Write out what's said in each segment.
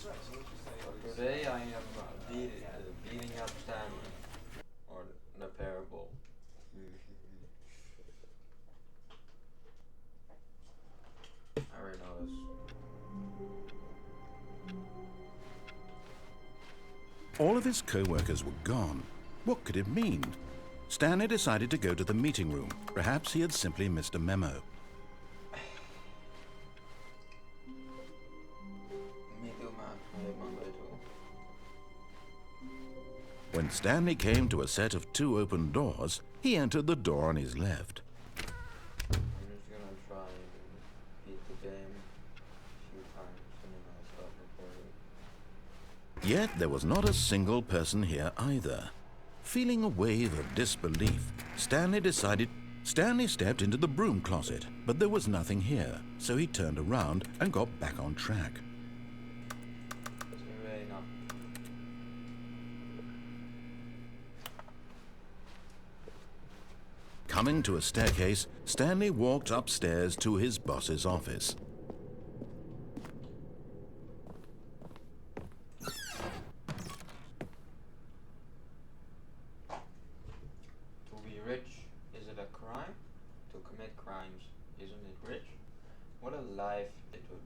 Today I am beating up Stanley, or the parable. I already know this. All of his co-workers were gone. What could it mean? Stanley decided to go to the meeting room. Perhaps he had simply missed a memo. Me too, man. I live Monday too. When Stanley came to a set of 2 open doors, he entered the door on his left. I'm just gonna try and beat the game a few times and then I'll stop recording. Yet there was not a single person here either. Feeling a wave of disbelief, Stanley stepped into the broom closet, but there was nothing here, so he turned around and got back on track. Coming to a staircase, Stanley walked upstairs to his boss's office. To be rich, is it a crime? To commit crimes, isn't it rich? What a life it would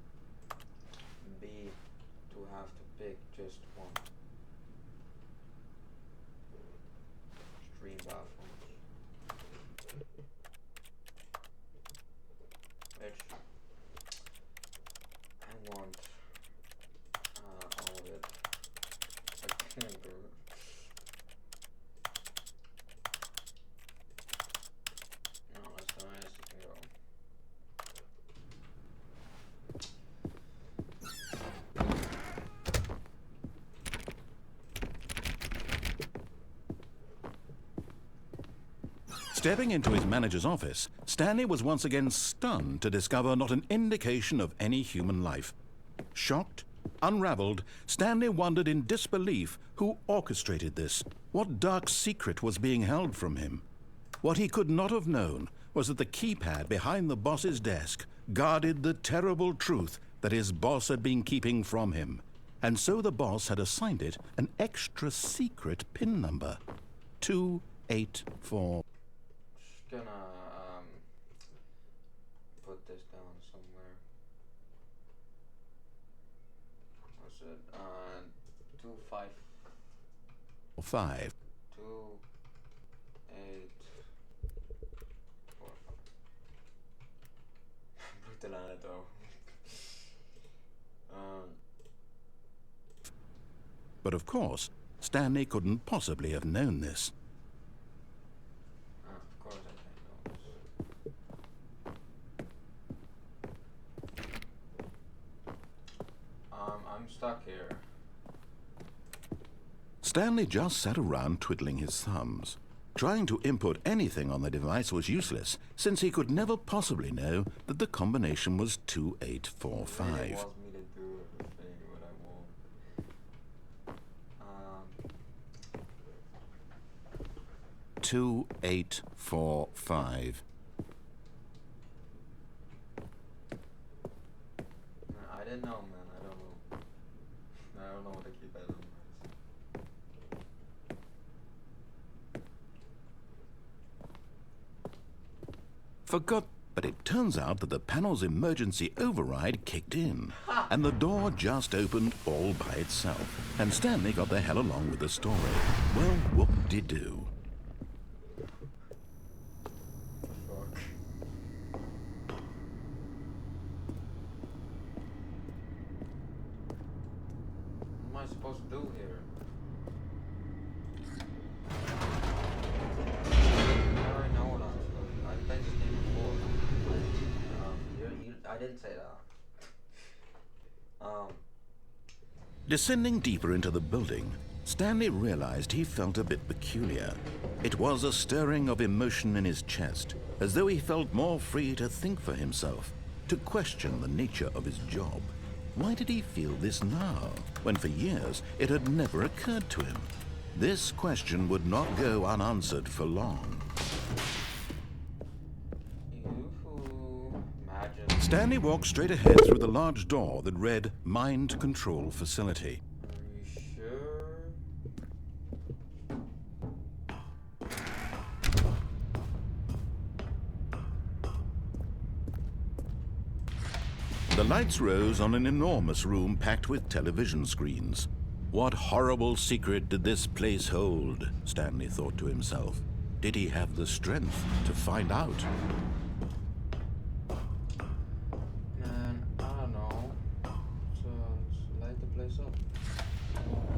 be to have to pick just one. Stream bathrooms. Rich. I want all of it. I can't do it. No, that's the highest you can go. Stepping into his manager's office, Stanley was once again stunned to discover not an indication of any human life. Shocked, unraveled, Stanley wondered in disbelief who orchestrated this. What dark secret was being held from him? What he could not have known was that the keypad behind the boss's desk guarded the terrible truth that his boss had been keeping from him. And so the boss had assigned it an extra secret PIN number. 284. Just gonna put this down somewhere. What's it? 5. 2, 8, 4, 5. Brutto aan het oog. But of course, Stanley couldn't possibly have known this. Of course I can't know this. I'm stuck here. Stanley just sat around twiddling his thumbs. Trying to input anything on the device was useless, since he could never possibly know that the combination was 2845. It wants me to do everything what I want. 2845. I didn't know, man. I don't know. I don't know what to keep at them. Forgot, but it turns out that the panel's emergency override kicked in, and the door just opened all by itself, and Stanley got the hell along with the story. Well, whoop-de-doo. Fuck. What am I supposed to do here? I already know what I'm supposed to do. I played this game before. I didn't say that. Descending deeper into the building, Stanley realized he felt a bit peculiar. It was a stirring of emotion in his chest, as though he felt more free to think for himself, to question the nature of his job. Why did he feel this now, when for years it had never occurred to him? This question would not go unanswered for long. Imagine. Stanley walked straight ahead through the large door that read Mind Control Facility. Are you sure? The lights rose on an enormous room packed with television screens. What horrible secret did this place hold? Stanley thought to himself. Did he have the strength to find out? Man, I don't know. Let's light the place up.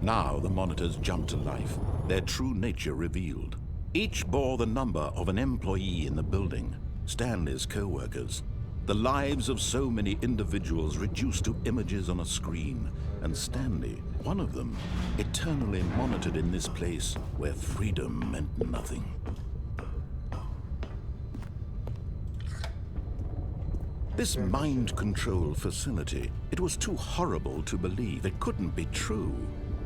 Now the monitors jumped to life, their true nature revealed. Each bore the number of an employee in the building, Stanley's co-workers. The lives of so many individuals reduced to images on a screen, and Stanley, one of them, eternally monitored in this place where freedom meant nothing. This mind control facility, it was too horrible to believe. It couldn't be true.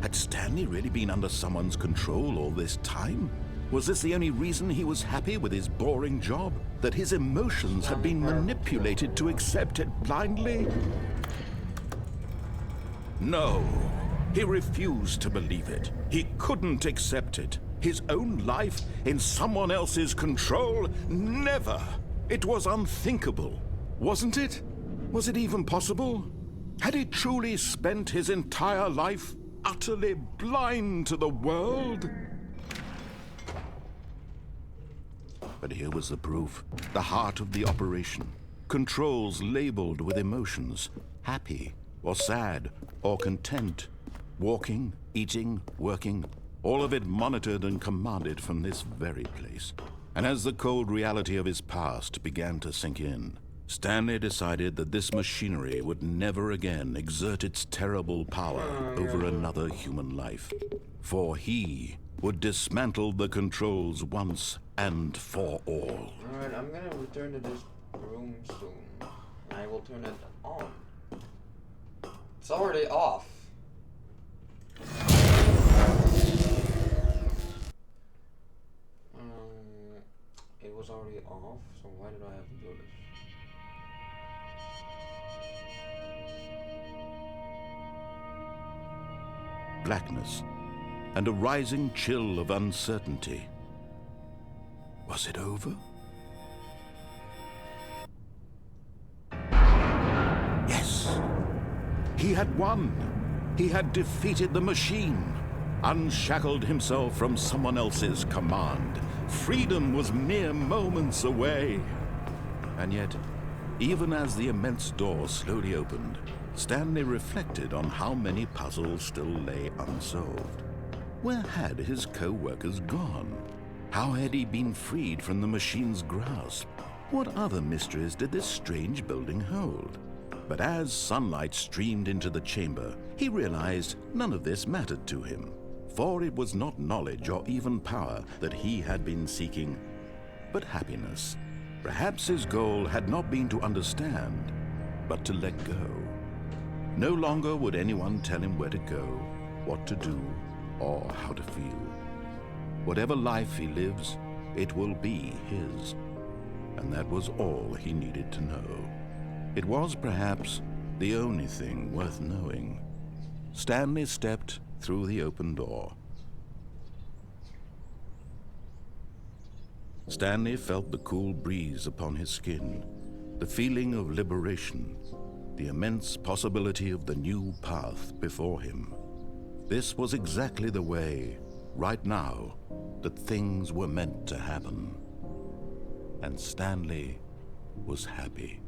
Had Stanley really been under someone's control all this time? Was this the only reason he was happy with his boring job? That his emotions had been manipulated to accept it blindly? No, he refused to believe it. He couldn't accept it. His own life in someone else's control? Never! It was unthinkable. Wasn't it? Was it even possible? Had he truly spent his entire life utterly blind to the world? But here was the proof, the heart of the operation. Controls labeled with emotions, happy or sad or content. Walking, eating, working, all of it monitored and commanded from this very place. And as the cold reality of his past began to sink in, Stanley decided that this machinery would never again exert its terrible power over another human life. For he would dismantle the controls once and for all. Alright, I'm gonna return to this room soon. I will turn it on. It's already off. It was already off, so why did I have to do this? Blackness and a rising chill of uncertainty. Was it over? Yes! He had won! He had defeated the machine, unshackled himself from someone else's command. Freedom was mere moments away. And yet, even as the immense door slowly opened, Stanley reflected on how many puzzles still lay unsolved. Where had his co-workers gone? How had he been freed from the machine's grasp? What other mysteries did this strange building hold? But as sunlight streamed into the chamber, he realized none of this mattered to him. For it was not knowledge or even power that he had been seeking, but happiness. Perhaps his goal had not been to understand, but to let go. No longer would anyone tell him where to go, what to do, or how to feel. Whatever life he lives, it will be his. And that was all he needed to know. It was perhaps the only thing worth knowing. Stanley stepped through the open door. Stanley felt the cool breeze upon his skin, the feeling of liberation, the immense possibility of the new path before him. This was exactly the way, right now, that things were meant to happen. And Stanley was happy.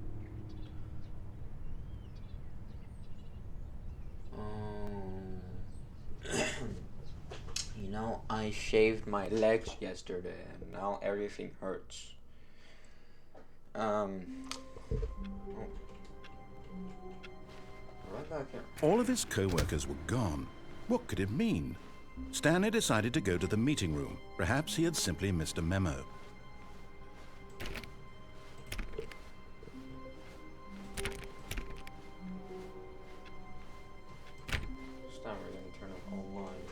You know, I shaved my legs yesterday and now everything hurts. Right back here. All of his co-workers were gone. What could it mean? Stanley decided to go to the meeting room. Perhaps he had simply missed a memo. This time we're going to turn it online.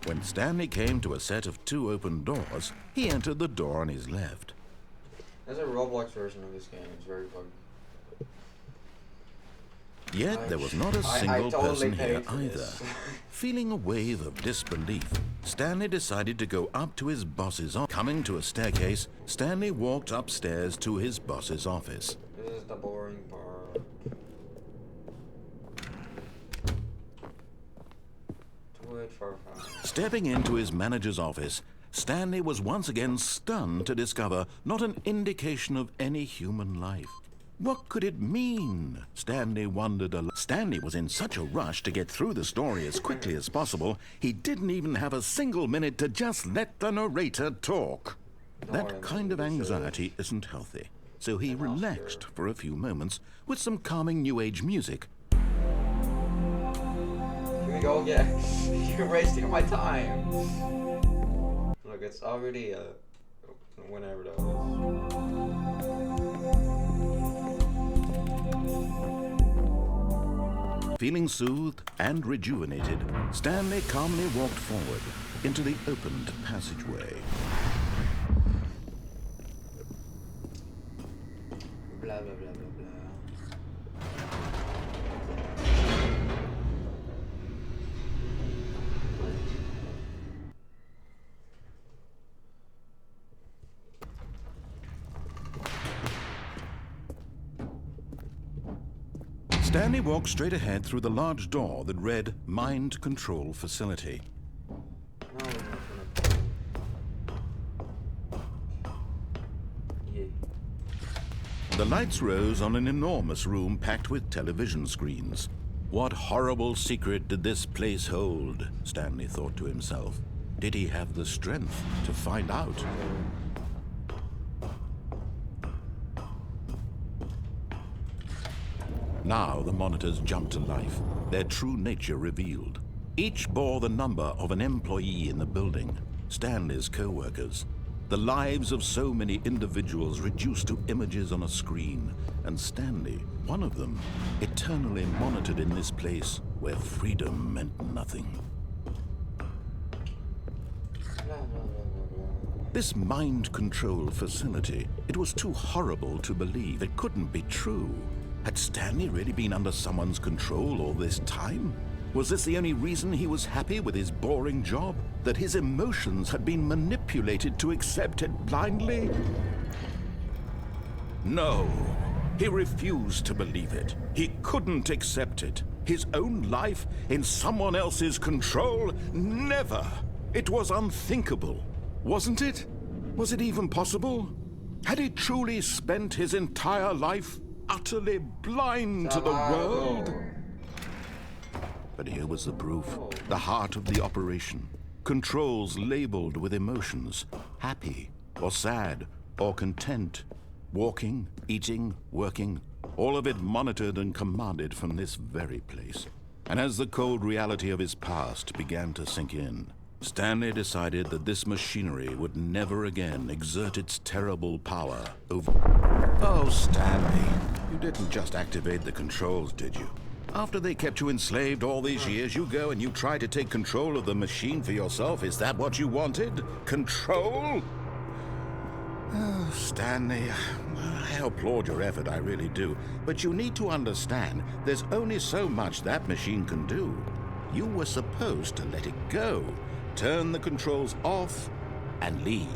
When Stanley came to a set of two open doors, he entered the door on his left. There's a Roblox version of this game. It's very buggy. Yet there was not a single totally person here paid for either. this. Feeling a wave of disbelief, Stanley decided to go up to his boss's office. Coming to a staircase, Stanley walked upstairs to his boss's office. This is the boring part. 2845. Stepping into his manager's office, Stanley was once again stunned to discover not an indication of any human life. What could it mean? Stanley wondered. Stanley was in such a rush to get through the story as quickly as possible, he didn't even have a single minute to just let the narrator talk. That kind of anxiety isn't healthy, so he relaxed for a few moments with some calming New Age music. Here we go again. You're wasting my time. Look, it's already whenever that was. Feeling soothed and rejuvenated, Stanley calmly walked forward into the opened passageway. Blah, blah, blah, blah, blah. Stanley walked straight ahead through the large door that read Mind Control Facility. No, we're not gonna. Yeah. The lights rose on an enormous room packed with television screens. What horrible secret did this place hold? Stanley thought to himself. Did he have the strength to find out? Now the monitors jumped to life, their true nature revealed. Each bore the number of an employee in the building, Stanley's co-workers. The lives of so many individuals reduced to images on a screen, and Stanley, one of them, eternally monitored in this place where freedom meant nothing. This mind control facility, it was too horrible to believe. It couldn't be true. Had Stanley really been under someone's control all this time? Was this the only reason he was happy with his boring job? That his emotions had been manipulated to accept it blindly? No, he refused to believe it. He couldn't accept it. His own life in someone else's control? Never! It was unthinkable, wasn't it? Was it even possible? Had he truly spent his entire life utterly blind to the world? But here was the proof, the heart of the operation. Controls labeled with emotions, happy or sad or content, walking, eating, working, all of it monitored and commanded from this very place. And as the cold reality of his past began to sink in, Stanley decided that this machinery would never again exert its terrible power over... Oh, Stanley, you didn't just activate the controls, did you? After they kept you enslaved all these years, you go and you try to take control of the machine for yourself. Is that what you wanted? Control? Oh, Stanley, I applaud your effort, I really do. But you need to understand, there's only so much that machine can do. You were supposed to let it go, turn the controls off, and leave.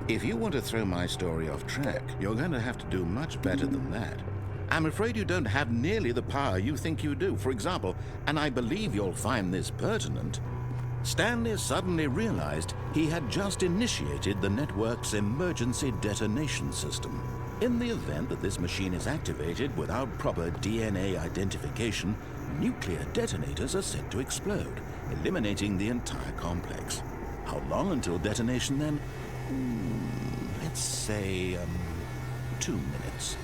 If you want to throw my story off track, you're going to have to do much better than that. I'm afraid you don't have nearly the power you think you do. For example, and I believe you'll find this pertinent, Stanley suddenly realized he had just initiated the network's emergency detonation system. In the event that this machine is activated without proper DNA identification, nuclear detonators are set to explode, eliminating the entire complex. How long until detonation then? Let's say, 2 minutes.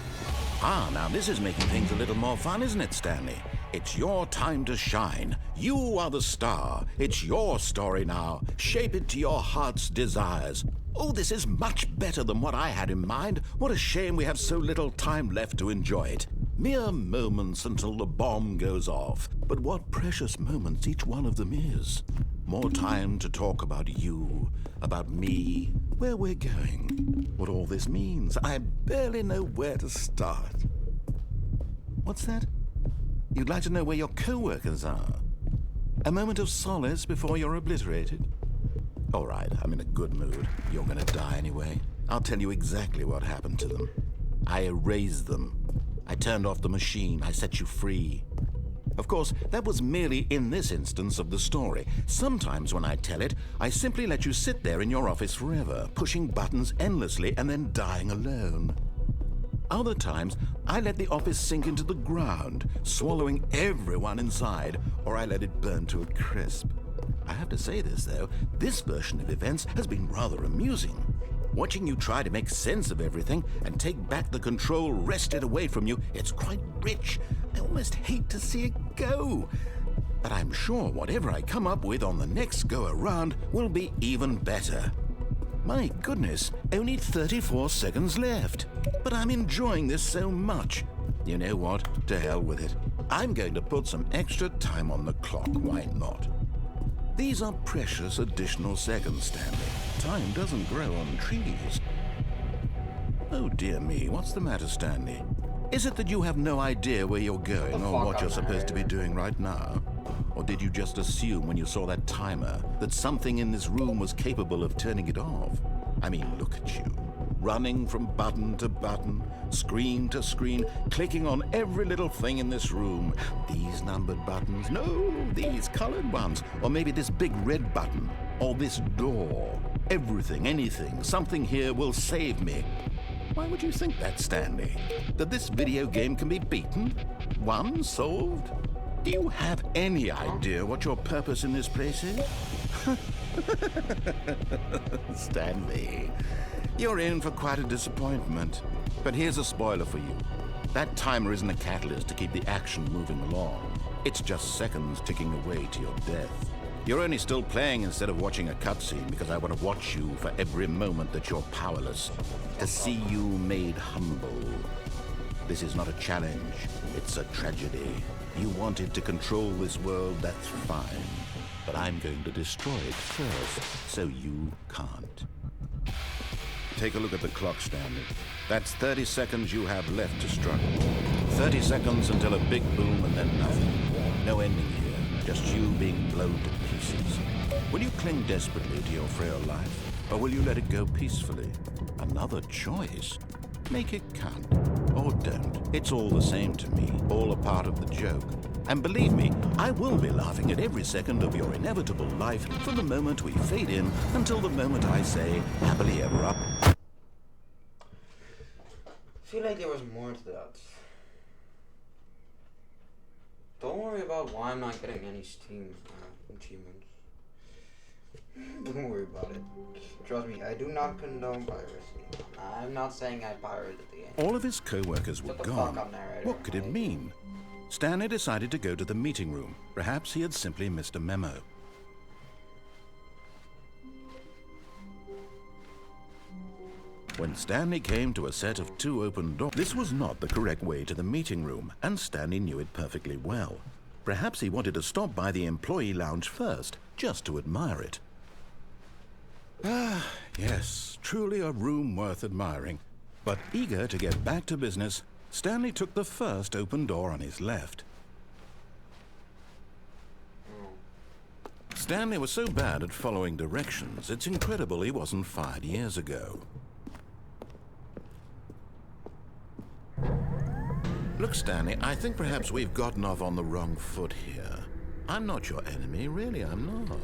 Now this is making things a little more fun, isn't it, Stanley? It's your time to shine. You are the star. It's your story now. Shape it to your heart's desires. Oh, this is much better than what I had in mind. What a shame we have so little time left to enjoy it. Mere moments until the bomb goes off. But what precious moments each one of them is. More time to talk about you, about me, where we're going, what all this means. I barely know where to start. What's that? You'd like to know where your co-workers are? A moment of solace before you're obliterated? All right, I'm in a good mood. You're gonna die anyway. I'll tell you exactly what happened to them. I erased them. I turned off the machine. I set you free. Of course, that was merely in this instance of the story. Sometimes when I tell it, I simply let you sit there in your office forever, pushing buttons endlessly and then dying alone. Other times, I let the office sink into the ground, swallowing everyone inside, or I let it burn to a crisp. I have to say this, though, this version of events has been rather amusing. Watching you try to make sense of everything and take back the control wrested away from you, it's quite rich. I almost hate to see it go. But I'm sure whatever I come up with on the next go-around will be even better. My goodness, only 34 seconds left. But I'm enjoying this so much. You know what? To hell with it. I'm going to put some extra time on the clock. Why not? These are precious additional seconds, Stanley. Time doesn't grow on trees. Oh dear me, what's the matter, Stanley? Is it that you have no idea where you're going or what you're supposed to be doing right now? Or did you just assume when you saw that timer that something in this room was capable of turning it off? I mean, look at you. Running from button to button, screen to screen, clicking on every little thing in this room. These numbered buttons, no, these colored ones. Or maybe this big red button, or this door. Everything, anything, something here will save me. Why would you think that, Stanley? That this video game can be beaten? Won? Solved? Do you have any idea what your purpose in this place is? Stanley, you're in for quite a disappointment. But here's a spoiler for you. That timer isn't a catalyst to keep the action moving along. It's just seconds ticking away to your death. You're only still playing instead of watching a cutscene because I want to watch you for every moment that you're powerless, to see you made humble. This is not a challenge, it's a tragedy. You wanted to control this world, that's fine. But I'm going to destroy it first, so you can't. Take a look at the clock, Stanley. That's 30 seconds you have left to struggle. 30 seconds until a big boom and then nothing. No ending here, just you being blown to pieces. Will you cling desperately to your frail life, or will you let it go peacefully? Another choice. Make it count, or don't. It's all the same to me, all a part of the joke. And believe me, I will be laughing at every second of your inevitable life from the moment we fade in until the moment I say, happily ever up. I feel like there was more to that. Don't worry about why I'm not getting any Steam achievements. Don't worry about it. Trust me, I do not condone piracy. I'm not saying I pirated the game. All of his co-workers were gone. What could it mean? Stanley decided to go to the meeting room. Perhaps he had simply missed a memo. When Stanley came to a set of 2 open doors, this was not the correct way to the meeting room, and Stanley knew it perfectly well. Perhaps he wanted to stop by the employee lounge first, just to admire it. Ah, yes, truly a room worth admiring. But eager to get back to business, Stanley took the first open door on his left. Stanley was so bad at following directions, it's incredible he wasn't fired years ago. Look, Stanley, I think perhaps we've gotten off on the wrong foot here. I'm not your enemy, really, I'm not.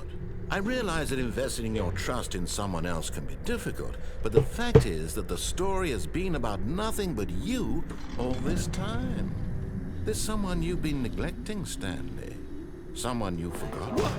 I realize that investing your trust in someone else can be difficult, but the fact is that the story has been about nothing but you all this time. There's someone you've been neglecting, Stanley. Someone you forgot. What?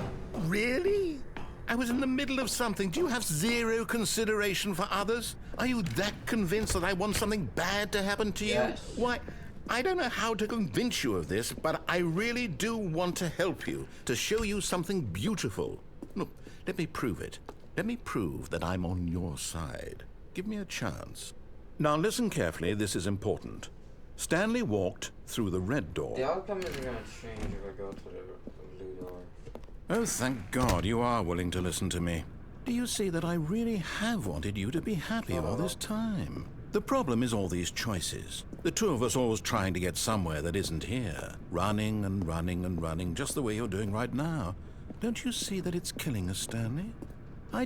Really? I was in the middle of something. Do you have zero consideration for others? Are you that convinced that I want something bad to happen to you? Yes. Why, I don't know how to convince you of this, but I really do want to help you, to show you something beautiful. Look, let me prove it. Let me prove that I'm on your side. Give me a chance. Now listen carefully, this is important. Stanley walked through the red door. The outcome isn't going to change if I go to the blue door. Oh, thank God you are willing to listen to me. Do you see that I really have wanted you to be happy all this time? The problem is all these choices. The two of us always trying to get somewhere that isn't here. Running and running and running, just the way you're doing right now. Don't you see that it's killing us, Stanley? I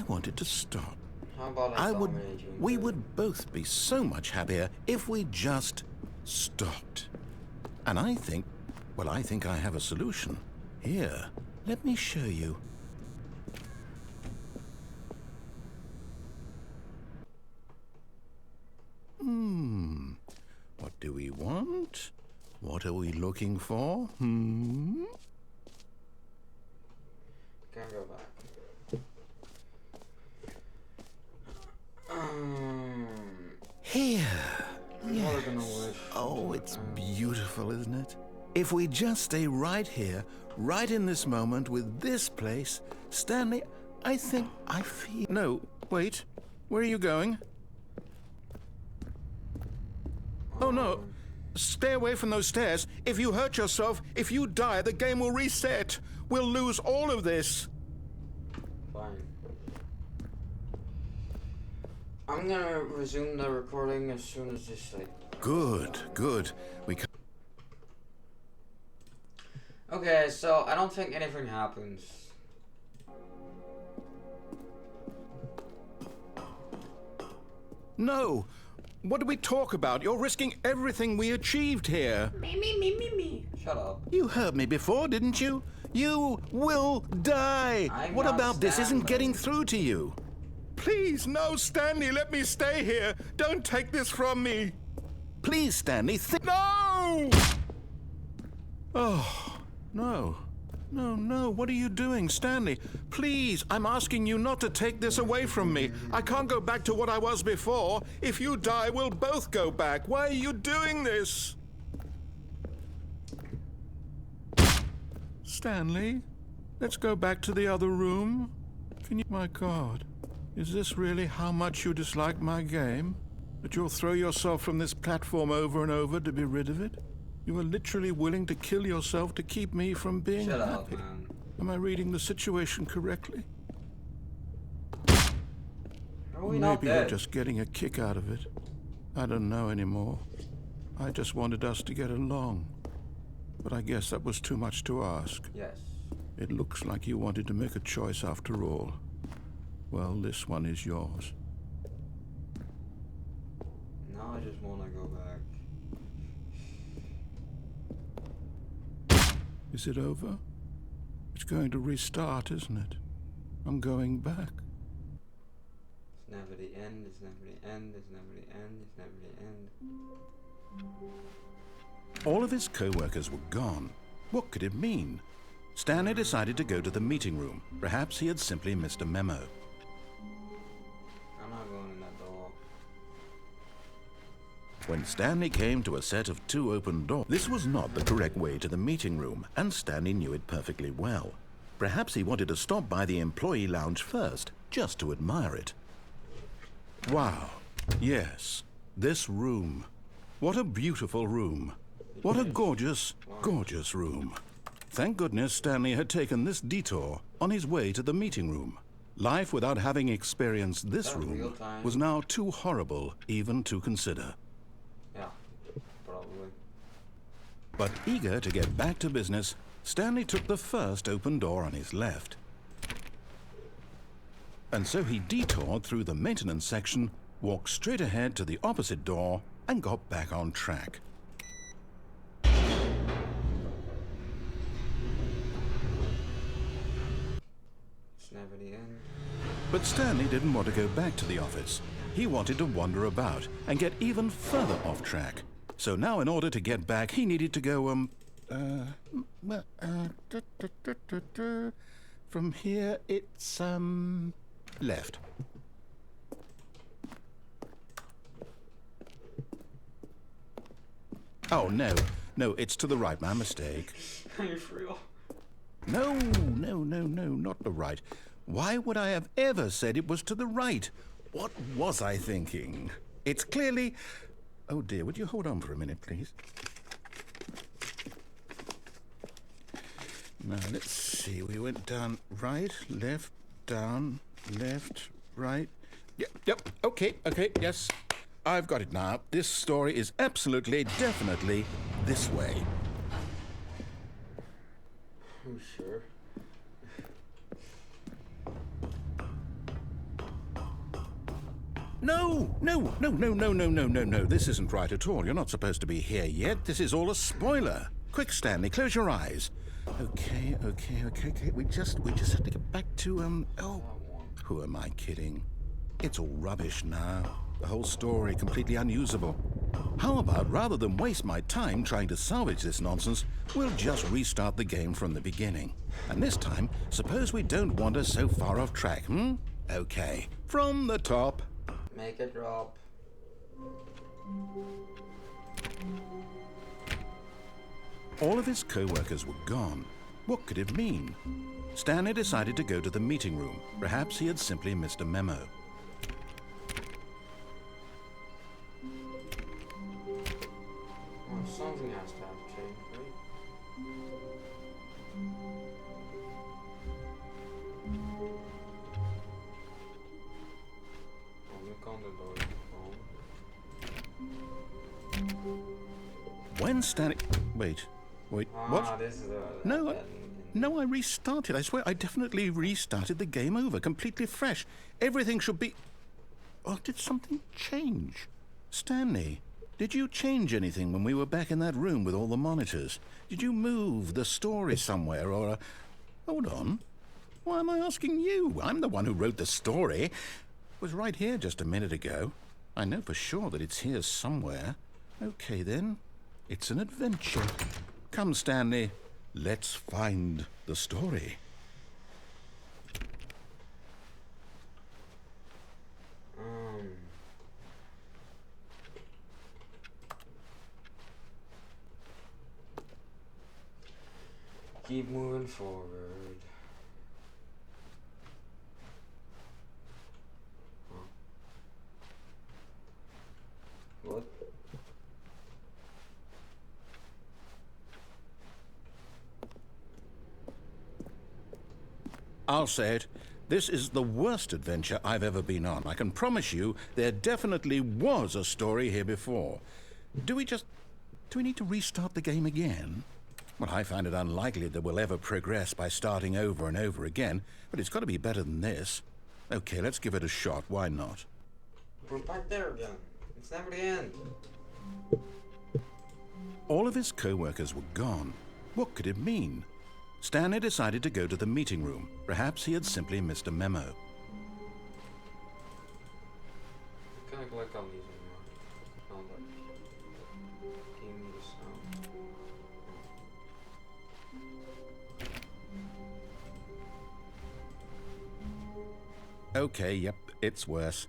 want it to stop. How about We would both be so much happier if we just stopped. And I think I have a solution. Here, let me show you. What do we want? What are we looking for? Can't go back. Here. Yes. Oh, it's beautiful, isn't it? If we just stay right here, right in this moment with this place, Stanley, I think I feel... No, wait. Where are you going? Oh, no. Stay away from those stairs. If you hurt yourself, if you die, the game will reset. We'll lose all of this. Fine. I'm gonna resume the recording as soon as this, Good, good. Okay, so I don't think anything happens. No. What do we talk about? You're risking everything we achieved here. Me. Shut up. You heard me before, didn't you? You will die. What about this isn't getting through to you? Please, no, Stanley, let me stay here. Don't take this from me. Please, Stanley, No! Oh, no. No, what are you doing, Stanley? Please, I'm asking you not to take this away from me. I can't go back to what I was before. If you die, we'll both go back. Why are you doing this? Stanley, let's go back to the other room. Can you... My God, is this really how much you dislike my game? That you'll throw yourself from this platform over and over to be rid of it? You are literally willing to kill yourself to keep me from being happy. Shut up, man. Am I reading the situation correctly? Are we not Maybe dead? you're just getting a kick out of it. I don't know anymore. I just wanted us to get along. But I guess that was too much to ask. Yes. It looks like you wanted to make a choice after all. Well, this one is yours. Now I just want to go back. Is it over? It's going to restart, isn't it? I'm going back. It's never the end, it's never the end, it's never the end, it's never the end. All of his co-workers were gone. What could it mean? Stanley decided to go to the meeting room. Perhaps he had simply missed a memo. I'm not going in that door. When Stanley came to a set of 2 open doors, this was not the correct way to the meeting room, and Stanley knew it perfectly well. Perhaps he wanted to stop by the employee lounge first, just to admire it. Wow. Yes, this room. What a beautiful room. What a gorgeous, gorgeous room. Thank goodness Stanley had taken this detour on his way to the meeting room. Life without having experienced this room was now too horrible even to consider. Yeah, probably. But eager to get back to business, Stanley took the first open door on his left. And so he detoured through the maintenance section, walked straight ahead to the opposite door, and got back on track. It's never the end. But Stanley didn't want to go back to the office. He wanted to wander about and get even further off track. So now in order to get back, he needed to go, from here it's, left. Oh, no, it's to the right, my mistake. Are you for real? No, not the right. Why would I have ever said it was to the right? What was I thinking? It's clearly... Oh dear, would you hold on for a minute, please? Now, let's see. We went down, right, left, down, left, right. Yep, okay, yes. I've got it now. This story is absolutely, definitely this way. I'm sure. No. This isn't right at all. You're not supposed to be here yet. This is all a spoiler. Quick, Stanley, close your eyes. Okay. We just have to get back to, who am I kidding? It's all rubbish now. The whole story completely unusable. How about, rather than waste my time trying to salvage this nonsense, we'll just restart the game from the beginning. And this time, suppose we don't wander so far off track, Okay, from the top. Make it drop. All of his co-workers were gone. What could it mean? Stanley decided to go to the meeting room. Perhaps he had simply missed a memo. Well, something has to have changed, right? Oh, look on the door. When Stanley... Wait, what? This is No, I restarted. I swear, I definitely restarted the game over, completely fresh. Everything should be... Oh, did something change? Stanley, did you change anything when we were back in that room with all the monitors? Did you move the story somewhere, or... Hold on. Why am I asking you? I'm the one who wrote the story. It was right here just a minute ago. I know for sure that it's here somewhere. Okay, then. It's an adventure. Come, Stanley. Let's find the story. Keep moving forward. Huh. What? I'll say it. This is the worst adventure I've ever been on. I can promise you there definitely was a story here before. Do we need to restart the game again? Well, I find it unlikely that we'll ever progress by starting over and over again, but it's got to be better than this. Okay, let's give it a shot. Why not? We're back there again. It's never the end. All of his co-workers were gone. What could it mean? Stanley decided to go to the meeting room. Perhaps he had simply missed a memo. Can I collect all these anymore? Oh, but give me the sound. Okay, yep, it's worse.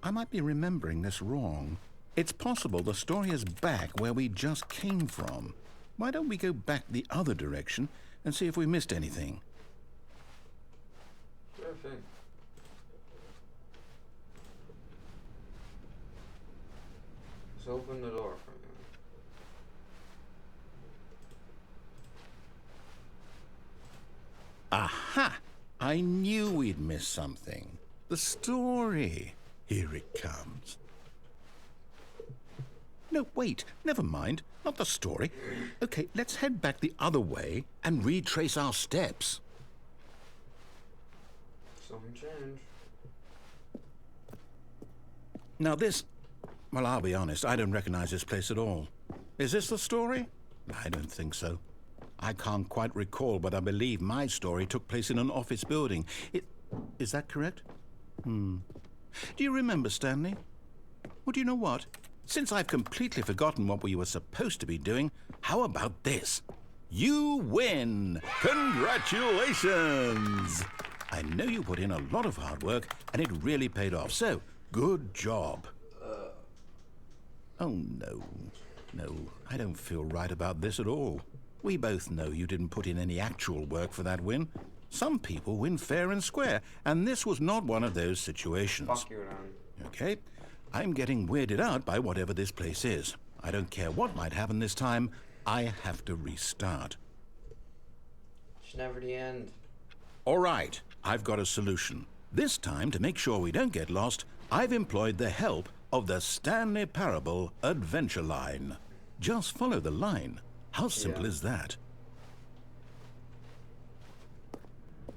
I might be remembering this wrong. It's possible the story is back where we just came from. Why don't we go back the other direction and see if we missed anything? Sure thing. Let's open the door for me. Aha! I knew we'd miss something. The story. Here it comes. No, wait. Never mind. Not the story. Okay, let's head back the other way and retrace our steps. Something changed. Now this... Well, I'll be honest. I don't recognize this place at all. Is this the story? I don't think so. I can't quite recall, but I believe my story took place in an office building. Is that correct? Do you remember, Stanley? Well, do you know what? Since I've completely forgotten what we were supposed to be doing, how about this? You win! Congratulations! I know you put in a lot of hard work, and it really paid off, so good job. Oh, no. No, I don't feel right about this at all. We both know you didn't put in any actual work for that win. Some people win fair and square, and this was not one of those situations. Fuck you, then. Okay? I'm getting weirded out by whatever this place is. I don't care what might happen this time. I have to restart. It's never the end. All right, I've got a solution. This time, to make sure we don't get lost, I've employed the help of the Stanley Parable Adventure Line. Just follow the line. How simple is that?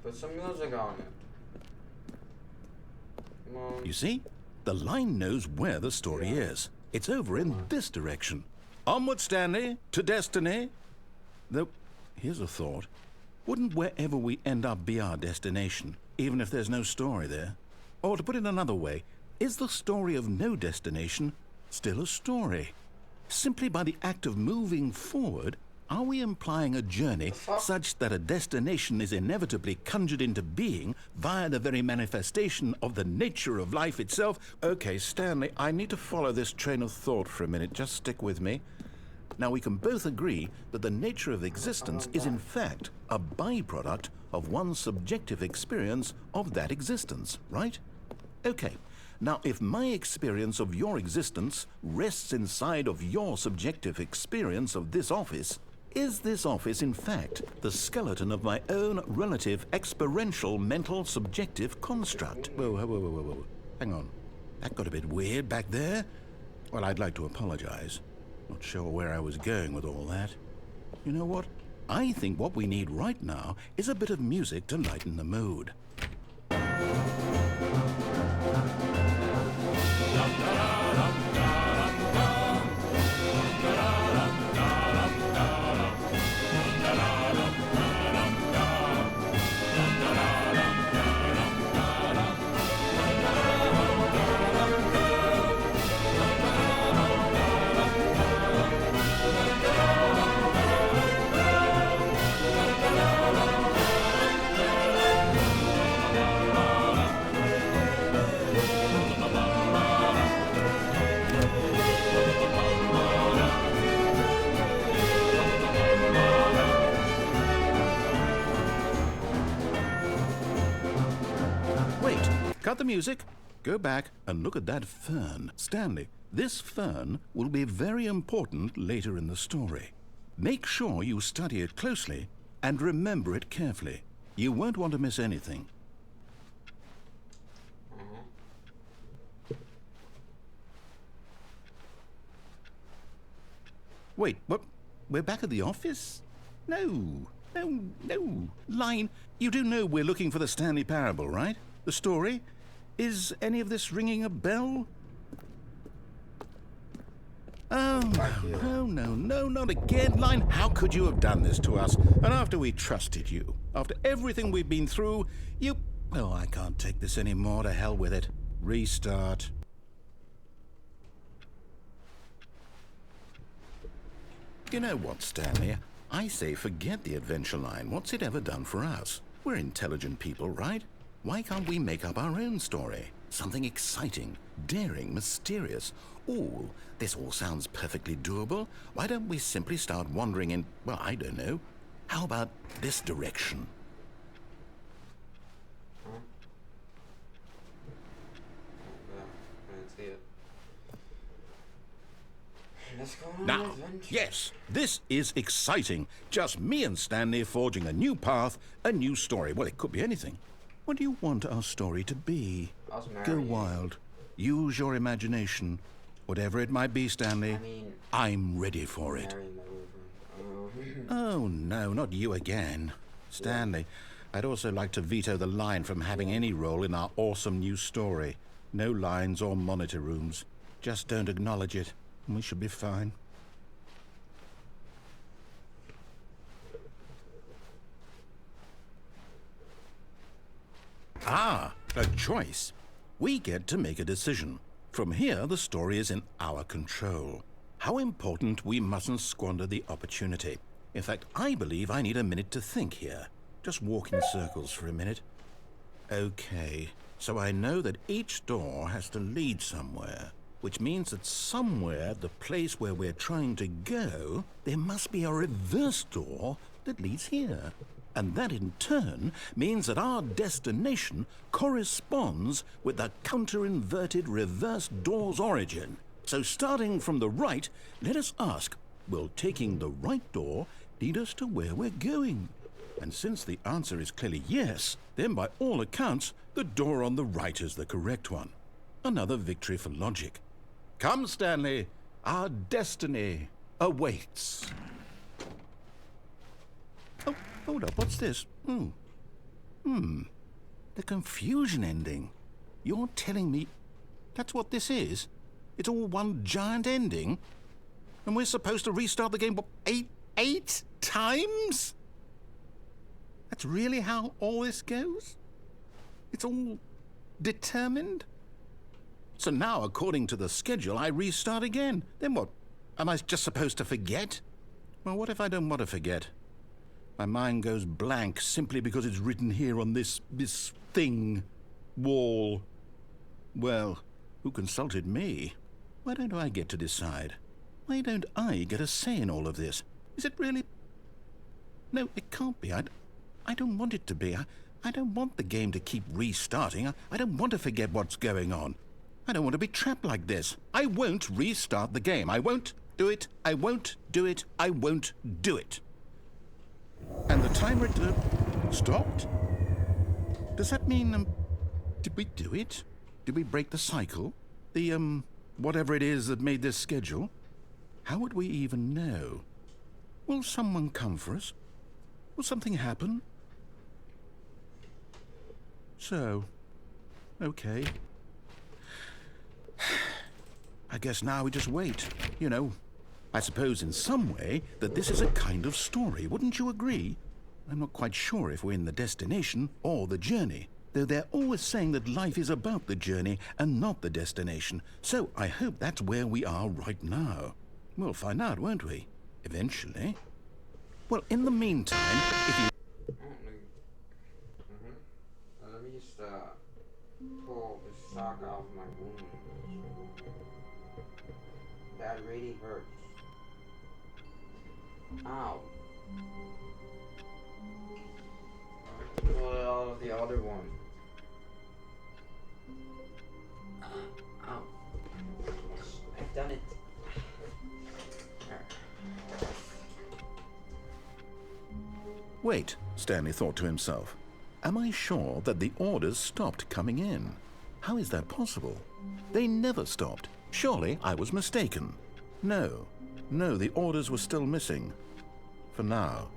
Put some music on it. Come on. You see? The line knows where the story is. It's over in this direction. Onward, Stanley, to destiny. Though, here's a thought. Wouldn't wherever we end up be our destination, even if there's no story there? Or to put it another way, is the story of no destination still a story? Simply by the act of moving forward, are we implying a journey such that a destination is inevitably conjured into being via the very manifestation of the nature of life itself? Okay, Stanley, I need to follow this train of thought for a minute. Just stick with me. Now, we can both agree that the nature of existence is in fact a byproduct of one's subjective experience of that existence, right? Okay. Now, if my experience of your existence rests inside of your subjective experience of this office, is this office, in fact, the skeleton of my own relative experiential mental subjective construct? Whoa. Hang on. That got a bit weird back there. Well, I'd like to apologize. Not sure where I was going with all that. You know what? I think what we need right now is a bit of music to lighten the mood. Cut the music, go back and look at that fern. Stanley, this fern will be very important later in the story. Make sure you study it closely and remember it carefully. You won't want to miss anything. Wait, what? We're back at the office? No. Line, you do know we're looking for the Stanley Parable, right? The story? Is any of this ringing a bell? Oh, no, not again. Line, how could you have done this to us? And after we trusted you, after everything we've been through, you... Oh, I can't take this anymore. To hell with it. Restart. You know what, Stanley? I say forget the adventure line. What's it ever done for us? We're intelligent people, right? Why can't we make up our own story? Something exciting, daring, mysterious. Ooh, this all sounds perfectly doable. Why don't we simply start wandering in, well, I don't know. How about this direction? Let's go on Now, an adventure. yes, this is exciting. Just me and Stanley forging a new path, a new story. Well, it could be anything. What do you want our story to be? Go wild. Use your imagination. Whatever it might be, Stanley, I'm ready for it. Oh, no, not you again. Stanley, I'd also like to veto the line from having any role in our awesome new story. No lines or monitor rooms. Just don't acknowledge it, and we should be fine. Ah, a choice. We get to make a decision. From here, the story is in our control. How important we mustn't squander the opportunity. In fact, I believe I need a minute to think here. Just walk in circles for a minute. Okay, so I know that each door has to lead somewhere, which means that somewhere, the place where we're trying to go, there must be a reverse door that leads here. And that in turn means that our destination corresponds with the counter-inverted reverse door's origin. So starting from the right, let us ask, will taking the right door lead us to where we're going? And since the answer is clearly yes, then by all accounts, the door on the right is the correct one. Another victory for logic. Come, Stanley, our destiny awaits. Oh, hold up, what's this? The confusion ending. You're telling me that's what this is? It's all one giant ending? And we're supposed to restart the game, what, eight times? That's really how all this goes? It's all determined? So now, according to the schedule, I restart again. Then what? Am I just supposed to forget? Well, what if I don't want to forget? My mind goes blank simply because it's written here on this thing, wall. Well, who consulted me? Why don't I get to decide? Why don't I get a say in all of this? Is it really? No, it can't be. I don't want it to be. I don't want the game to keep restarting. I don't want to forget what's going on. I don't want to be trapped like this. I won't restart the game. I won't do it. I won't do it. I won't do it. And the timer stopped? Does that mean, did we do it? Did we break the cycle? The, whatever it is that made this schedule? How would we even know? Will someone come for us? Will something happen? So, okay. I guess now we just wait, you know. I suppose in some way that this is a kind of story, wouldn't you agree? I'm not quite sure if we're in the destination or the journey, though they're always saying that life is about the journey and not the destination, so I hope that's where we are right now. We'll find out, won't we? Eventually. Well, in the meantime, if you... Let me just pull the sock off my wound. That really hurts. Ow. Pull it out of the other one. Ow. I've done it. Wait, Stanley thought to himself. Am I sure that the orders stopped coming in? How is that possible? They never stopped. Surely I was mistaken. No, the orders were still missing. For now.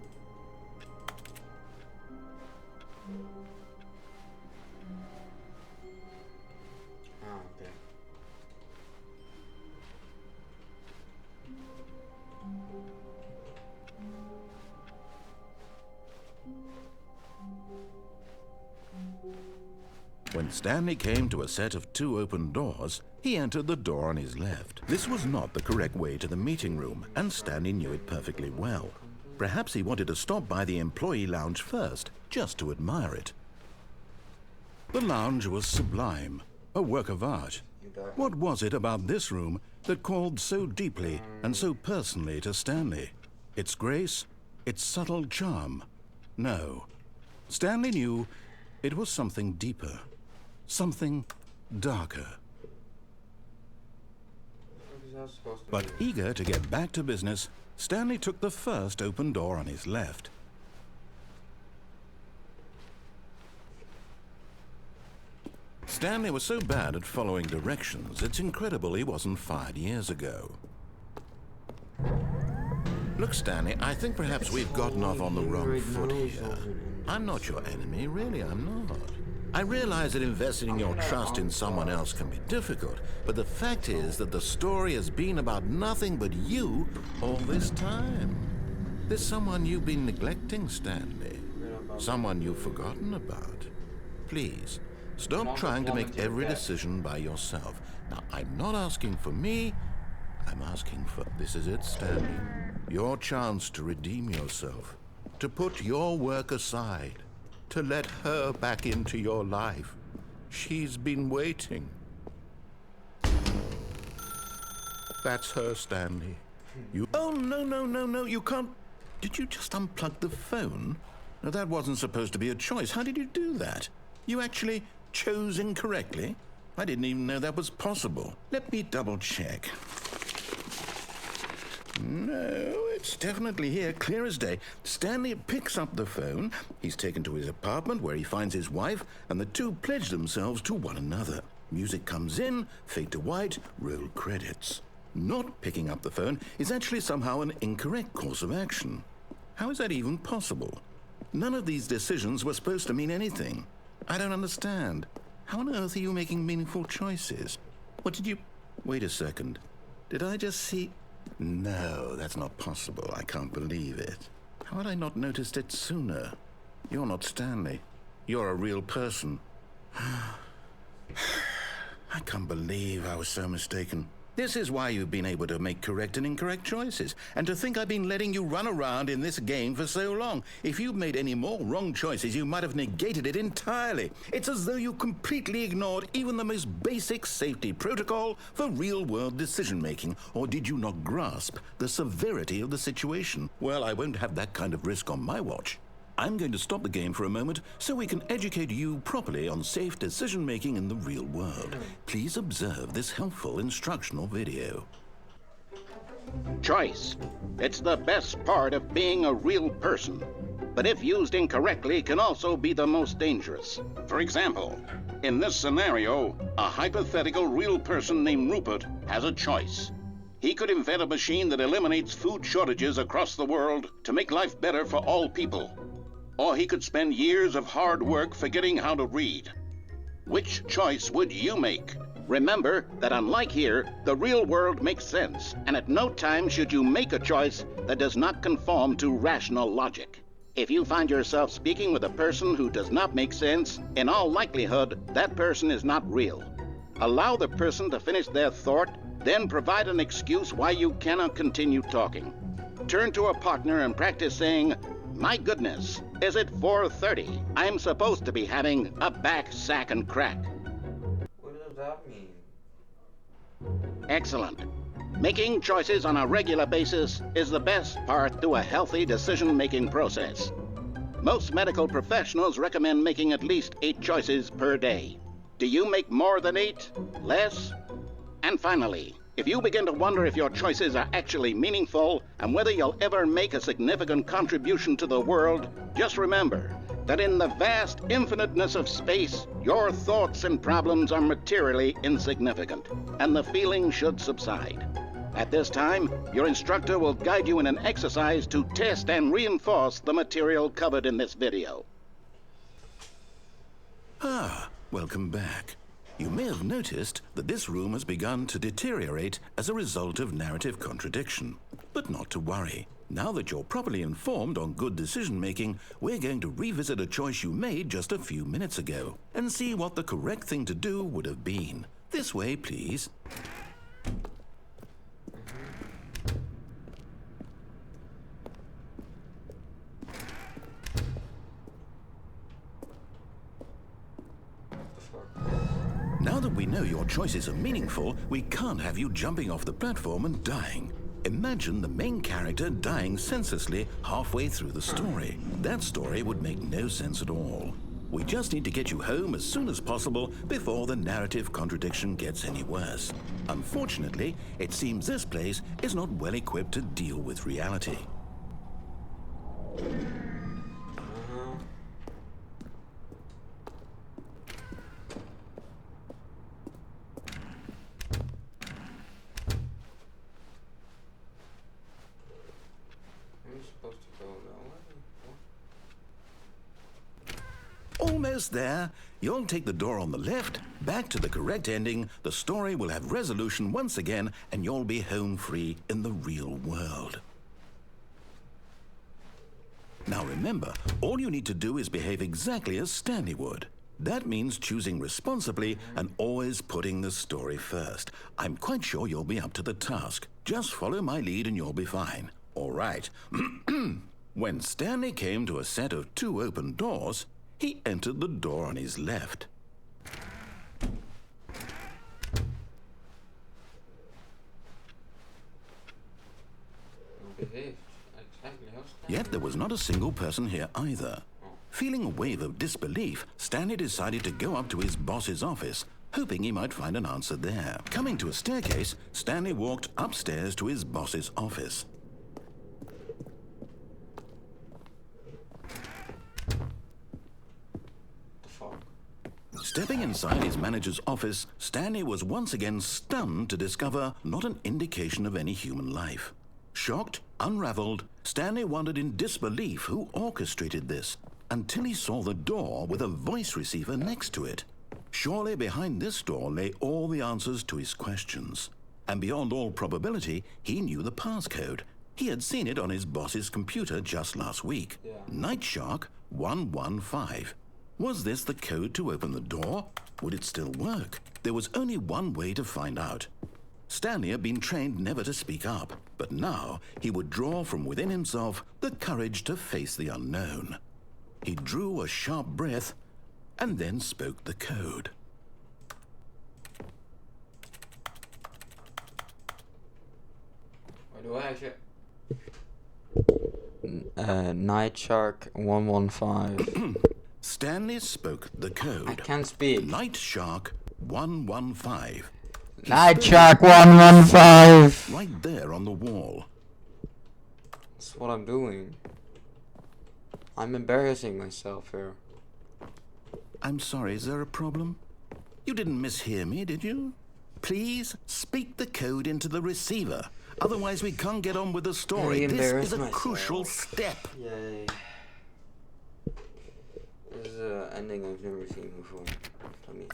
Okay. When Stanley came to a set of 2 open doors, he entered the door on his left. This was not the correct way to the meeting room, and Stanley knew it perfectly well. Perhaps he wanted to stop by the employee lounge first, just to admire it. The lounge was sublime, a work of art. What was it about this room that called so deeply and so personally to Stanley? Its grace? Its subtle charm? No. Stanley knew it was something deeper. Something darker. But eager to get back to business, Stanley took the first open door on his left. Stanley was so bad at following directions, it's incredible he wasn't fired years ago. Look, Stanley, I think perhaps we've gotten off on the wrong foot here. I'm not your enemy, really, I'm not. I realize that investing your trust in someone else can be difficult, but the fact is that the story has been about nothing but you all this time. There's someone you've been neglecting, Stanley. Someone you've forgotten about. Please, stop trying to make every decision by yourself. Now, I'm not asking for me, I'm asking for... This is it, Stanley. Your chance to redeem yourself. To put your work aside. To let her back into your life. She's been waiting. That's her, Stanley. You... Oh, no, you can't... Did you just unplug the phone? No, that wasn't supposed to be a choice. How did you do that? You actually chose incorrectly? I didn't even know that was possible. Let me double check. No, it's definitely here, clear as day. Stanley picks up the phone. He's taken to his apartment where he finds his wife, and the two pledge themselves to one another. Music comes in, fade to white, roll credits. Not picking up the phone is actually somehow an incorrect course of action. How is that even possible? None of these decisions were supposed to mean anything. I don't understand. How on earth are you making meaningful choices? What did you... Wait a second. Did I just see... No, that's not possible. I can't believe it. How had I not noticed it sooner? You're not Stanley. You're a real person. I can't believe I was so mistaken. This is why you've been able to make correct and incorrect choices. And to think I've been letting you run around in this game for so long. If you'd made any more wrong choices, you might have negated it entirely. It's as though you completely ignored even the most basic safety protocol for real-world decision-making. Or did you not grasp the severity of the situation? Well, I won't have that kind of risk on my watch. I'm going to stop the game for a moment so we can educate you properly on safe decision-making in the real world. Please observe this helpful instructional video. Choice. It's the best part of being a real person, but if used incorrectly can also be the most dangerous. For example, in this scenario, a hypothetical real person named Rupert has a choice. He could invent a machine that eliminates food shortages across the world to make life better for all people. Or he could spend years of hard work forgetting how to read. Which choice would you make? Remember that unlike here, the real world makes sense, and at no time should you make a choice that does not conform to rational logic. If you find yourself speaking with a person who does not make sense, in all likelihood, that person is not real. Allow the person to finish their thought, then provide an excuse why you cannot continue talking. Turn to a partner and practice saying, "My goodness, is it 4:30? I'm supposed to be having a back, sack, and crack." What does that mean? Excellent. Making choices on a regular basis is the best part to a healthy decision-making process. Most medical professionals recommend making at least 8 choices per day. Do you make more than 8? Less? And finally, if you begin to wonder if your choices are actually meaningful and whether you'll ever make a significant contribution to the world, just remember that in the vast infiniteness of space, your thoughts and problems are materially insignificant, and the feeling should subside. At this time, your instructor will guide you in an exercise to test and reinforce the material covered in this video. Welcome back. You may have noticed that this room has begun to deteriorate as a result of narrative contradiction. But not to worry. Now that you're properly informed on good decision-making, we're going to revisit a choice you made just a few minutes ago and see what the correct thing to do would have been. This way, please. Now that we know your choices are meaningful, we can't have you jumping off the platform and dying. Imagine the main character dying senselessly halfway through the story. That story would make no sense at all. We just need to get you home as soon as possible before the narrative contradiction gets any worse. Unfortunately, it seems this place is not well equipped to deal with reality. Almost there. You'll take the door on the left, back to the correct ending, the story will have resolution once again, and you'll be home free in the real world. Now remember, all you need to do is behave exactly as Stanley would. That means choosing responsibly and always putting the story first. I'm quite sure you'll be up to the task. Just follow my lead and you'll be fine. All right. When Stanley came to a set of 2 open doors, he entered the door on his left. Yet there was not a single person here either. Feeling a wave of disbelief, Stanley decided to go up to his boss's office, hoping he might find an answer there. Coming to a staircase, Stanley walked upstairs to his boss's office. Stepping inside his manager's office, Stanley was once again stunned to discover not an indication of any human life. Shocked, unraveled, Stanley wondered in disbelief who orchestrated this, until he saw the door with a voice receiver next to it. Surely behind this door lay all the answers to his questions. And beyond all probability, he knew the passcode. He had seen it on his boss's computer just last week. Night Shark 115. Was this the code to open the door? Would it still work? There was only one way to find out. Stanley had been trained never to speak up, but now he would draw from within himself the courage to face the unknown. He drew a sharp breath and then spoke the code. What do I actually... Night Shark 115. Stanley spoke the code. I can't speak. Night Shark 115. Night Shark 115! Right there on the wall. That's what I'm doing. I'm embarrassing myself here. I'm sorry, is there a problem? You didn't mishear me, did you? Please speak the code into the receiver. Otherwise we can't get on with the story. This is a crucial step. Yay. This is an ending I've never seen before.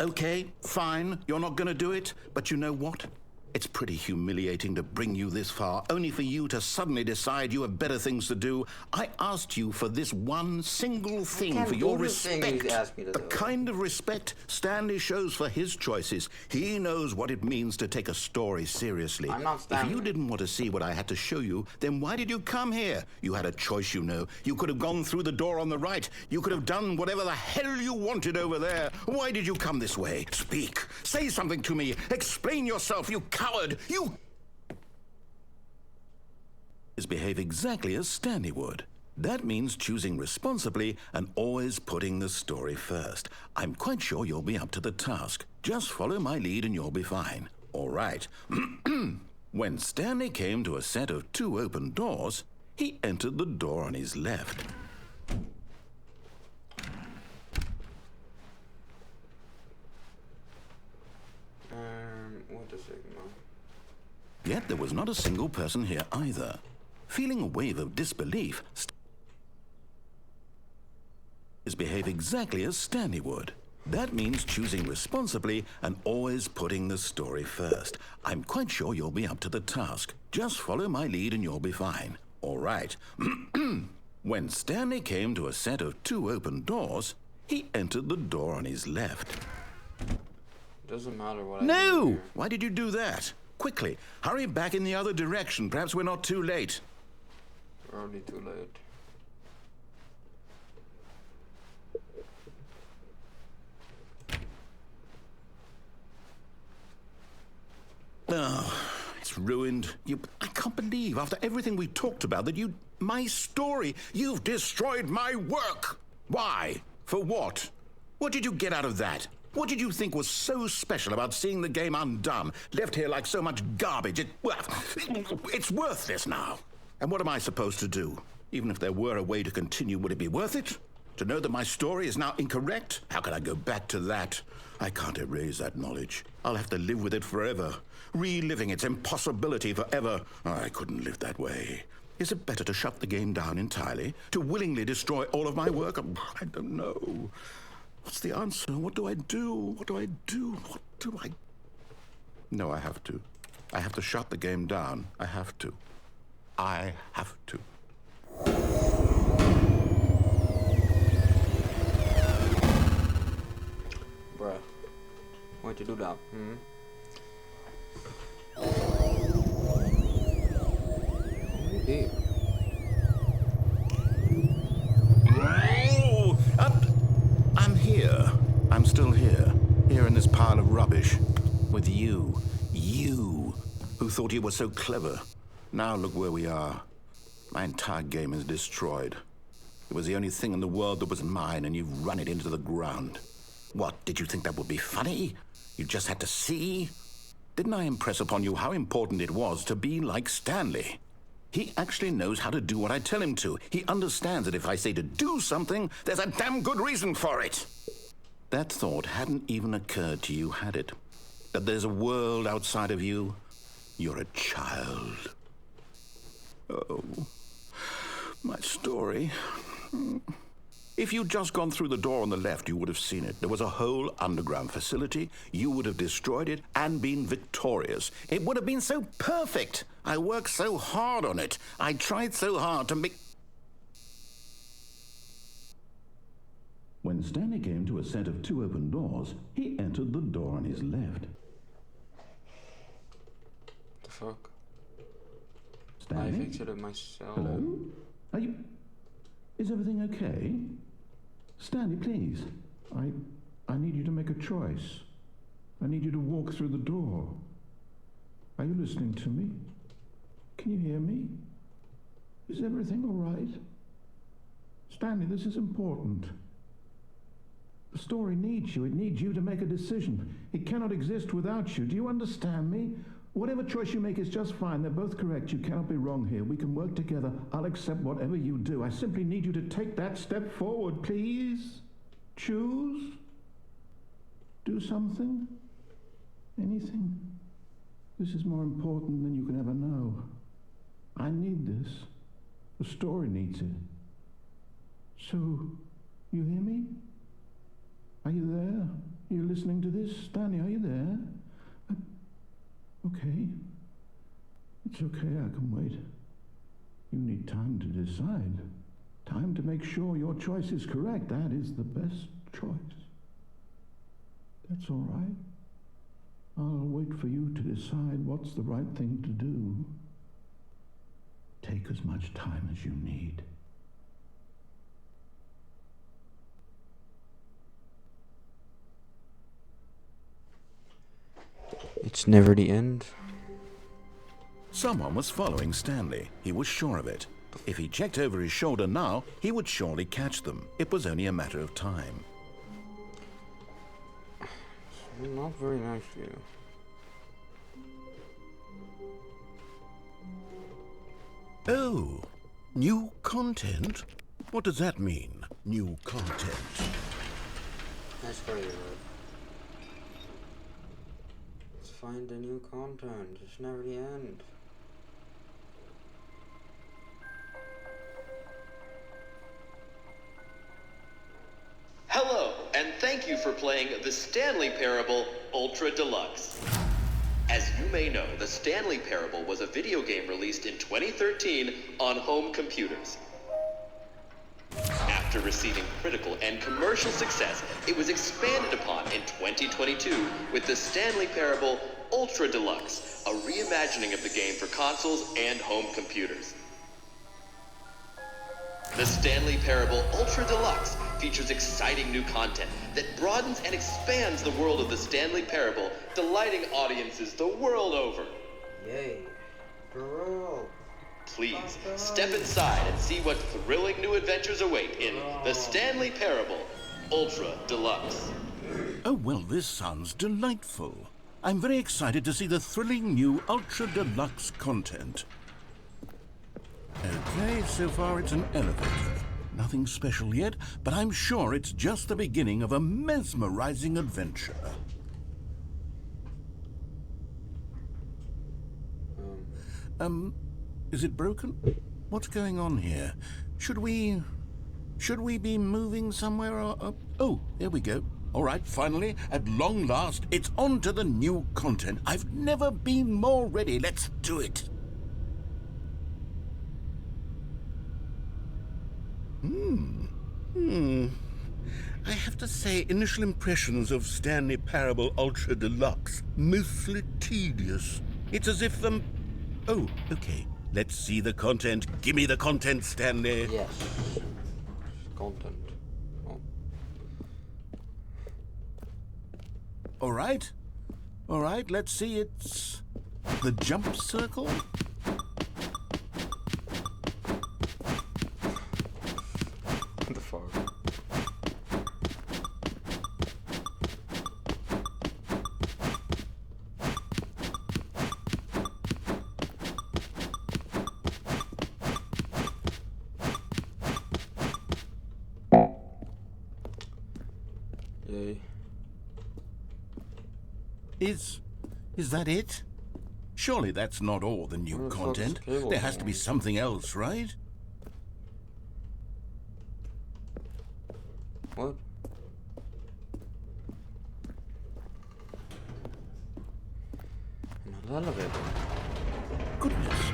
Okay, fine. You're not going to do it. But you know what? It's pretty humiliating to bring you this far, only for you to suddenly decide you have better things to do. I asked you for this one single thing, for your respect. The kind of respect Stanley shows for his choices. He knows what it means to take a story seriously. I'm not Stanley. If you didn't want to see what I had to show you, then why did you come here? You had a choice, you know. You could have gone through the door on the right. You could have done whatever the hell you wanted over there. Why did you come this way? Speak. Say something to me. Explain yourself, you coward! You behave exactly as Stanley would. That means choosing responsibly and always putting the story first. I'm quite sure you'll be up to the task. Just follow my lead and you'll be fine. All right. When Stanley came to a set of 2 open doors, he entered the door on his left. What a second now. Yet there was not a single person here either. Feeling a wave of disbelief, behave exactly as Stanley would. That means choosing responsibly and always putting the story first. I'm quite sure you'll be up to the task. Just follow my lead and you'll be fine. All right. When Stanley came to a set of 2 open doors, he entered the door on his left. Doesn't matter what I do. No! Why did you do that? Quickly, hurry back in the other direction. Perhaps we're not too late. We're already too late. Oh, it's ruined. I can't believe, after everything we talked about, that my story, you've destroyed my work. Why? For what? What did you get out of that? What did you think was so special about seeing the game undone, left here like so much garbage? It's worthless now. And what am I supposed to do? Even if there were a way to continue, would it be worth it? To know that my story is now incorrect? How can I go back to that? I can't erase that knowledge. I'll have to live with it forever, reliving its impossibility forever. I couldn't live that way. Is it better to shut the game down entirely? To willingly destroy all of my work? I don't know. What's the answer? What do I do? What do I do? What do I... No, I have to. I have to shut the game down. I have to. I have to. Bruh. Why'd you do that? Hey. I'm here. I'm still here. Here in this pile of rubbish. With you. You, who thought you were so clever. Now look where we are. My entire game is destroyed. It was the only thing in the world that was mine, and you've run it into the ground. What, did you think that would be funny? You just had to see. Didn't I impress upon you how important it was to be like Stanley? He actually knows how to do what I tell him to. He understands that if I say to do something, there's a damn good reason for it. That thought hadn't even occurred to you, had it? That there's a world outside of you? You're a child. Oh, my story. If you'd just gone through the door on the left, you would have seen it. There was a whole underground facility. You would have destroyed it and been victorious. It would have been so perfect. I worked so hard on it. I tried so hard to make... When Stanley came to a set of 2 open doors, he entered the door on his left. The fuck? Stanley? I fixed it myself. Hello? Are you... Is everything okay? Stanley, please. I need you to make a choice. I need you to walk through the door. Are you listening to me? Can you hear me? Is everything all right? Stanley, this is important. The story needs you. It needs you to make a decision. It cannot exist without you. Do you understand me? Whatever choice you make is just fine. They're both correct. You cannot be wrong here. We can work together. I'll accept whatever you do. I simply need you to take that step forward, please. Choose. Do something. Anything. This is more important than you can ever know. I need this. The story needs it. So, you hear me? Are you there? Are you listening to this? Stanley, are you there? Okay. It's okay, I can wait. You need time to decide. Time to make sure your choice is correct. That is the best choice. That's all right. I'll wait for you to decide what's the right thing to do. Take as much time as you need. It's never the end. Someone was following Stanley. He was sure of it. If he checked over his shoulder now, he would surely catch them. It was only a matter of time. Not very nice of you. Oh, new content? What does that mean, new content? That's very rude. Let's find the new content. It's never the end. Hello, and thank you for playing The Stanley Parable Ultra Deluxe. As you may know, The Stanley Parable was a video game released in 2013 on home computers. After receiving critical and commercial success, it was expanded upon in 2022 with The Stanley Parable Ultra Deluxe, a reimagining of the game for consoles and home computers. The Stanley Parable Ultra Deluxe features exciting new content that broadens and expands the world of the Stanley Parable, delighting audiences the world over. Yay. Bro. Please, step inside and see what thrilling new adventures await in The Stanley Parable Ultra Deluxe. Oh, well, this sounds delightful. I'm very excited to see the thrilling new Ultra Deluxe content. Okay, so far it's an elevator. Nothing special yet, but I'm sure it's just the beginning of a mesmerizing adventure. Is it broken? What's going on here? Should we be moving somewhere or... Oh, there we go. All right, finally, at long last, it's on to the new content. I've never been more ready. Let's do it. I have to say, initial impressions of Stanley Parable Ultra Deluxe, mostly tedious. It's as if Oh, okay. Let's see the content. Give me the content, Stanley. Yes. Content. Oh. All right, let's see. It's the jump circle. What the fuck? Is that it? Surely that's not all the new content. There has to be something else, right? What? Another elevator. Goodness,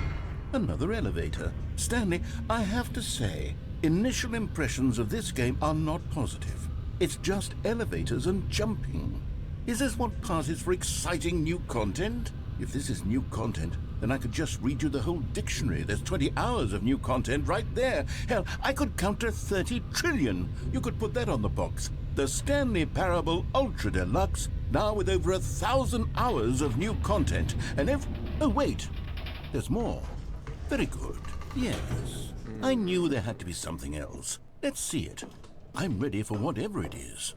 another elevator. Stanley, I have to say, initial impressions of this game are not positive. It's just elevators and jumping. Is this what passes for exciting new content? If this is new content, then I could just read you the whole dictionary. There's 20 hours of new content right there. Hell, I could count to 30 trillion. You could put that on the box. The Stanley Parable Ultra Deluxe, now with over 1,000 hours of new content. And if... Oh, wait. There's more. Very good. Yes. I knew there had to be something else. Let's see it. I'm ready for whatever it is.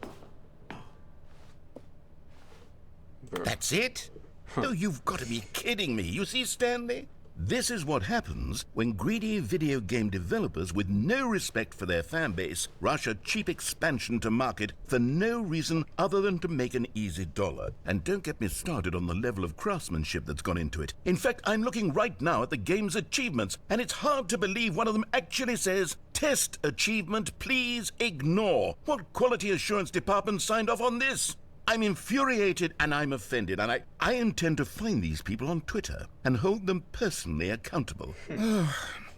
That's it? Oh, you've got to be kidding me. You see, Stanley? This is what happens when greedy video game developers with no respect for their fan base rush a cheap expansion to market for no reason other than to make an easy dollar. And don't get me started on the level of craftsmanship that's gone into it. In fact, I'm looking right now at the game's achievements, and it's hard to believe one of them actually says, "Test achievement, please ignore." What quality assurance department signed off on this? I'm infuriated and I'm offended, and I intend to find these people on Twitter and hold them personally accountable.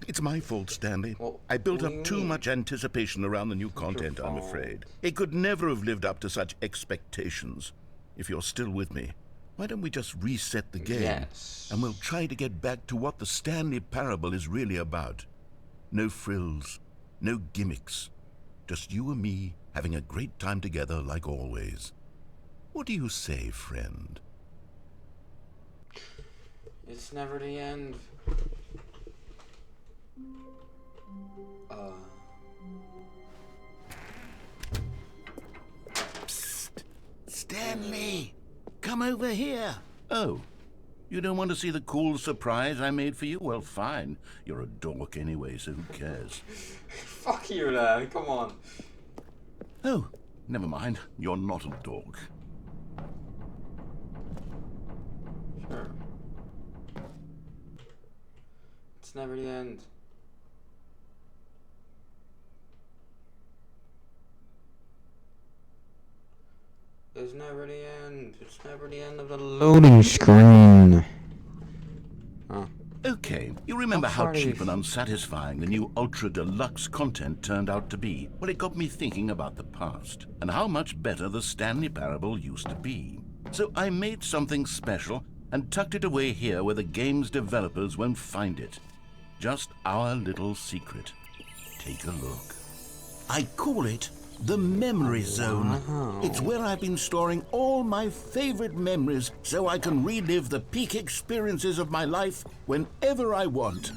It's my fault, Stanley. Well, I built up too much anticipation around the new content, I'm afraid. It could never have lived up to such expectations. If you're still with me, why don't we just reset the game? Yes. And we'll try to get back to what the Stanley Parable is really about. No frills, no gimmicks. Just you and me having a great time together like always. What do you say, friend? It's never the end. Psst! Stanley! Come over here! Oh, you don't want to see the cool surprise I made for you? Well, fine. You're a dork anyway, so who cares? Fuck you, man. Come on. Oh, never mind. You're not a dork. Sure. It's never the end. It's never the end. It's never the end of the loading screen. Oh. Okay, you remember how sorry. cheap and unsatisfying the new Ultra Deluxe content turned out to be? Well, it got me thinking about the past and how much better the Stanley Parable used to be. So I made something special and tucked it away here where the game's developers won't find it. Just our little secret. Take a look. I call it the Memory Zone. Wow. It's where I've been storing all my favorite memories so I can relive the peak experiences of my life whenever I want.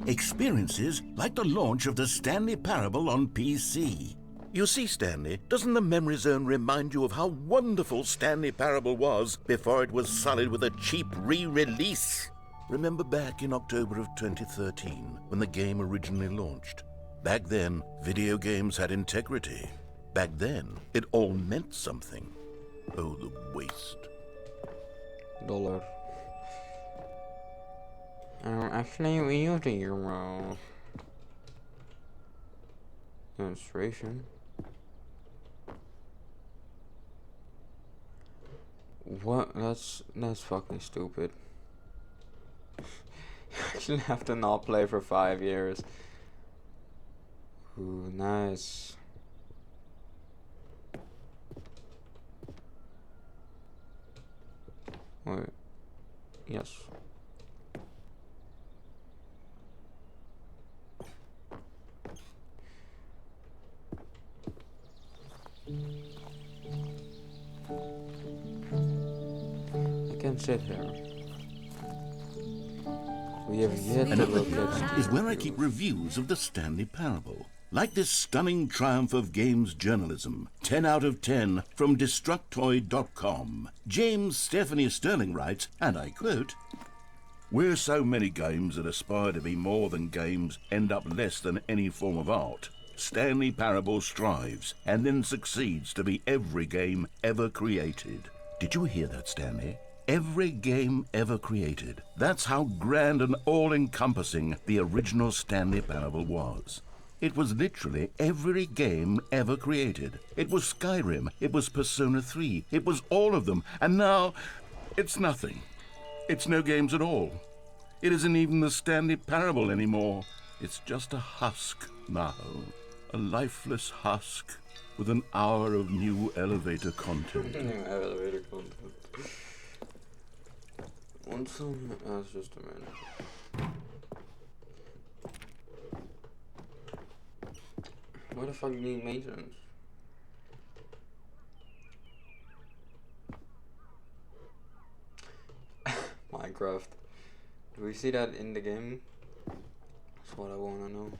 Experiences like the launch of the Stanley Parable on PC. You see, Stanley, doesn't the Memory Zone remind you of how wonderful Stanley Parable was before it was sullied with a cheap re-release? Remember back in October of 2013, when the game originally launched? Back then, video games had integrity. Back then, it all meant something. Oh, the waste. $. Actually, we use the euro. Illustration. What? That's fucking stupid. You actually have to not play for 5 years. Ooh, nice. Wait. Yes. I can sit here. We have yet to And over look here at is where I keep reviews of the Stanley Parable. Like this stunning triumph of games journalism, 10 out of 10 from Destructoid.com. James Stephanie Sterling writes, and I quote, "Where so many games that aspire to be more than games end up less than any form of art, Stanley Parable strives and then succeeds to be every game ever created." Did you hear that, Stanley? every game ever created. That's how grand and all-encompassing the original Stanley Parable was. It was literally every game ever created. It was Skyrim, it was Persona 3, it was all of them, and now it's nothing. It's no games at all. It isn't even the Stanley Parable anymore. It's just a husk now, a lifeless husk with an hour of new elevator content. New elevator content. Want some? That's just a minute. Why the fuck do you need maintenance? Minecraft. Do we see that in the game? That's what I wanna know.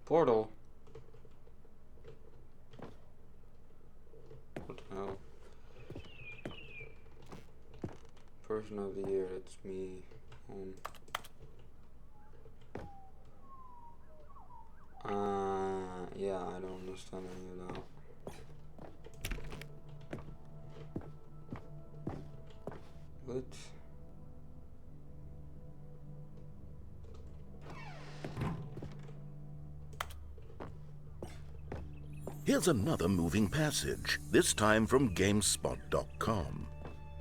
Portal. What the hell? Person of the year, that's me. Yeah, I don't understand any of that. What? Here's another moving passage, this time from GameSpot.com.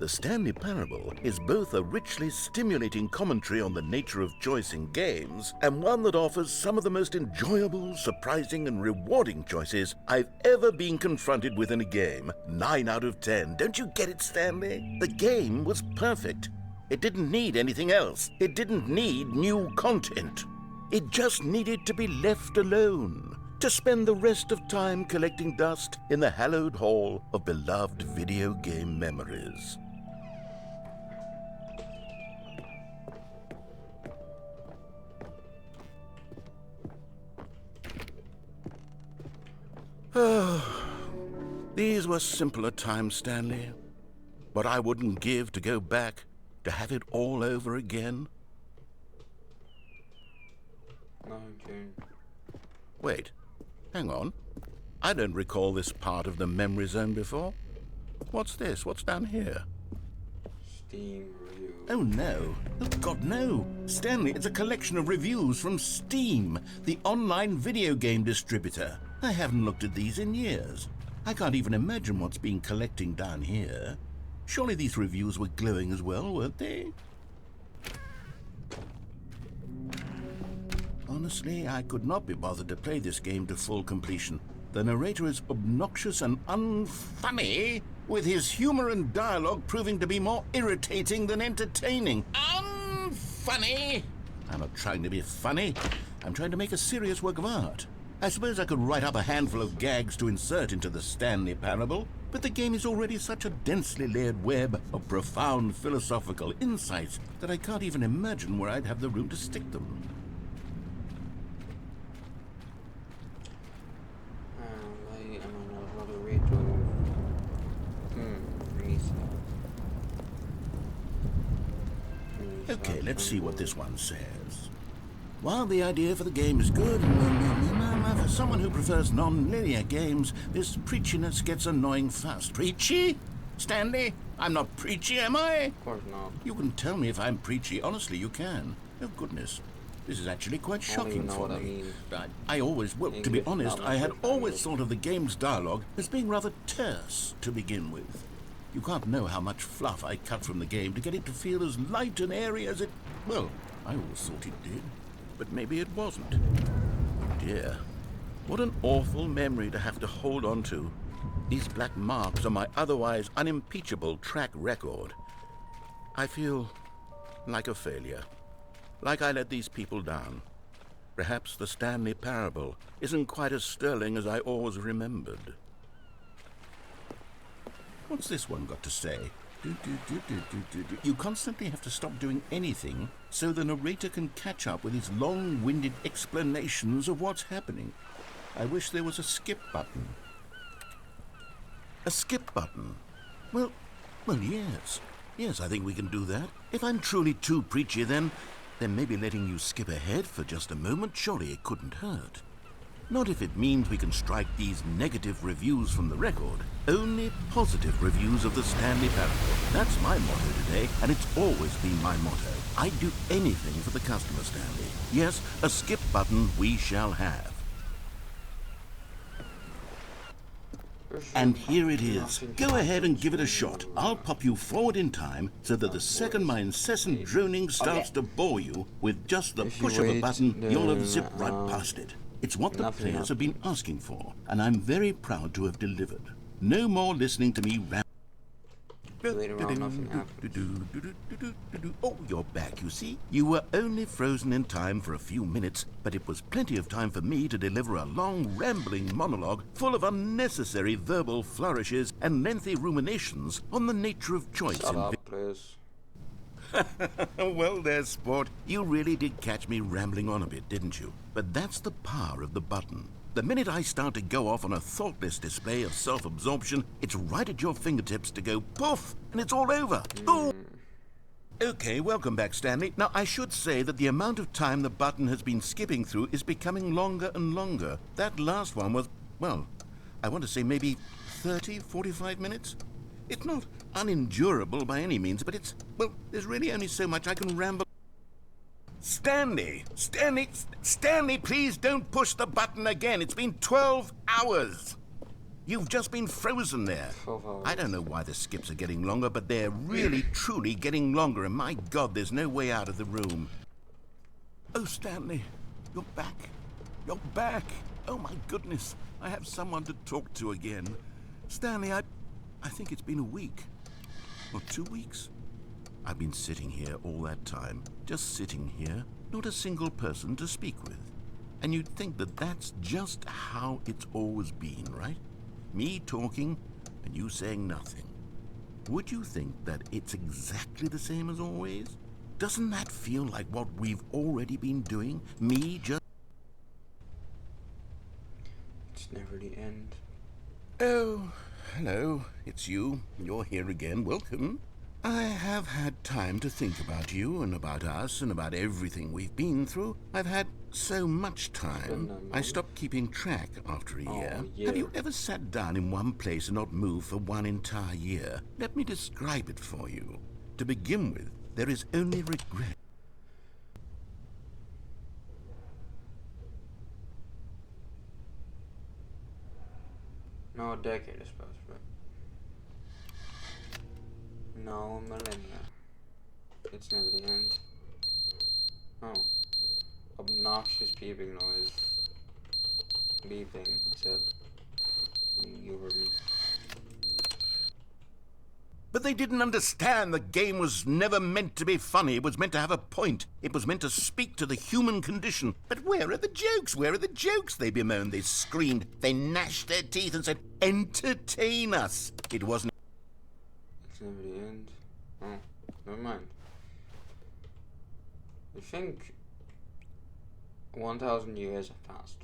The Stanley Parable is both a richly stimulating commentary on the nature of choice in games and one that offers some of the most enjoyable, surprising, and rewarding choices I've ever been confronted with in a game. 9 out of 10. Don't you get it, Stanley? The game was perfect. It didn't need anything else. It didn't need new content. It just needed to be left alone, to spend the rest of time collecting dust in the hallowed hall of beloved video game memories. These were simpler times, Stanley. What I wouldn't give to go back, to have it all over again. Okay. Wait, hang on. I don't recall this part of the memory zone before. What's this? What's down here? Steam review. Oh no. Oh God, no. Stanley, it's a collection of reviews from Steam, the online video game distributor. I haven't looked at these in years. I can't even imagine what's been collecting down here. Surely these reviews were glowing as well, weren't they? Honestly, I could not be bothered to play this game to full completion. The narrator is obnoxious and unfunny, with his humor and dialogue proving to be more irritating than entertaining. Unfunny! I'm not trying to be funny. I'm trying to make a serious work of art. I suppose I could write up a handful of gags to insert into the Stanley Parable, but the game is already such a densely layered web of profound philosophical insights that I can't even imagine where I'd have the room to stick them. Why am I not allowed to read those? Okay, let's see what this one says. While the idea for the game is good, for someone who prefers non-linear games, this preachiness gets annoying fast. Preachy? Stanley? I'm not preachy, am I? Of course not. You can tell me if I'm preachy. Honestly, you can. Oh, goodness. This is actually quite shocking for me. I always, well, to be honest, I had always thought of the game's dialogue as being rather terse to begin with. You can't know how much fluff I cut from the game to get it to feel as light and airy as it... Well, I always thought it did. But maybe it wasn't. Dear, what an awful memory to have to hold on to. These black marks are my otherwise unimpeachable track record. I feel like a failure. Like I let these people down. Perhaps the Stanley Parable isn't quite as sterling as I always remembered. What's this one got to say? You constantly have to stop doing anything so the narrator can catch up with his long-winded explanations of what's happening. I wish there was a skip button. A skip button? Well, yes. Yes, I think we can do that. If I'm truly too preachy, then maybe letting you skip ahead for just a moment, surely it couldn't hurt. Not if it means we can strike these negative reviews from the record. Only positive reviews of the Stanley Parable. That's my motto today, and it's always been my motto. I'd do anything for the customer, Stanley. Yes, a skip button we shall have. And here it is. Go ahead and give it a shot. I'll pop you forward in time so that the second my incessant droning starts to bore you, with just the push of a button, you'll have zipped right past it. It's what the players have been asking for, and I'm very proud to have delivered. No more listening to me Oh, you're back, you see? You were only frozen in time for a few minutes, but it was plenty of time for me to deliver a long, rambling monologue full of unnecessary verbal flourishes and lengthy ruminations on the nature of choice. Shut up, please. Well there, sport. You really did catch me rambling on a bit, didn't you? But that's the power of the button. The minute I start to go off on a thoughtless display of self-absorption, it's right at your fingertips to go poof, and it's all over. Boom! Okay, welcome back, Stanley. Now, I should say that the amount of time the button has been skipping through is becoming longer and longer. That last one was, well, I want to say maybe 30, 45 minutes? It's not unendurable by any means, but it's, well, there's really only so much I can ramble. Stanley, please don't push the button again. It's been 12 hours. You've just been frozen there. 12 hours. I don't know why the skips are getting longer, but they're really, truly getting longer, and my God, there's no way out of the room. Oh, Stanley, you're back. You're back. Oh, my goodness. I have someone to talk to again. Stanley, I think it's been a week. Or 2 weeks. I've been sitting here all that time, just sitting here, not a single person to speak with. And you'd think that that's just how it's always been, right? Me talking and you saying nothing. Would you think that it's exactly the same as always? Doesn't that feel like what we've already been doing? Me just... It's never the end. Oh, hello, it's you. You're here again. Welcome. I have had time to think about you and about us and about everything we've been through. I've had so much time, I stopped keeping track after a year. Have you ever sat down in one place and not moved for one entire year? Let me describe it for you. To begin with, there is only regret. No, a decade, I suppose, but... No, millennia. It's never the end. Oh. Obnoxious beeping noise. Beeping, I said. You heard me. But they didn't understand the game was never meant to be funny. It was meant to have a point. It was meant to speak to the human condition. But where are the jokes? Where are the jokes? They bemoaned, they screamed, they gnashed their teeth and said, entertain us. It wasn't... It's never the end. Oh, never mind. I think 1,000 years have passed.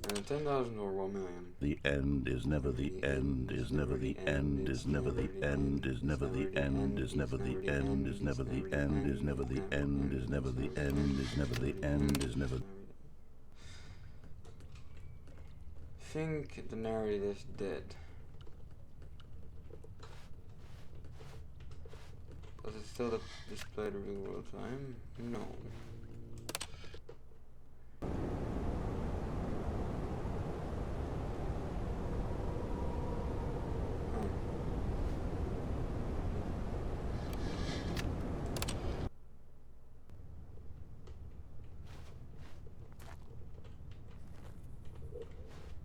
And 10,000 or 1 million. The end is never the end, is never the end, is never the end, is never the end, is never the end, is never the end, is never the end, is never the end, is never the end, is never... I think the narrator is dead. Does it still display the real world time? No.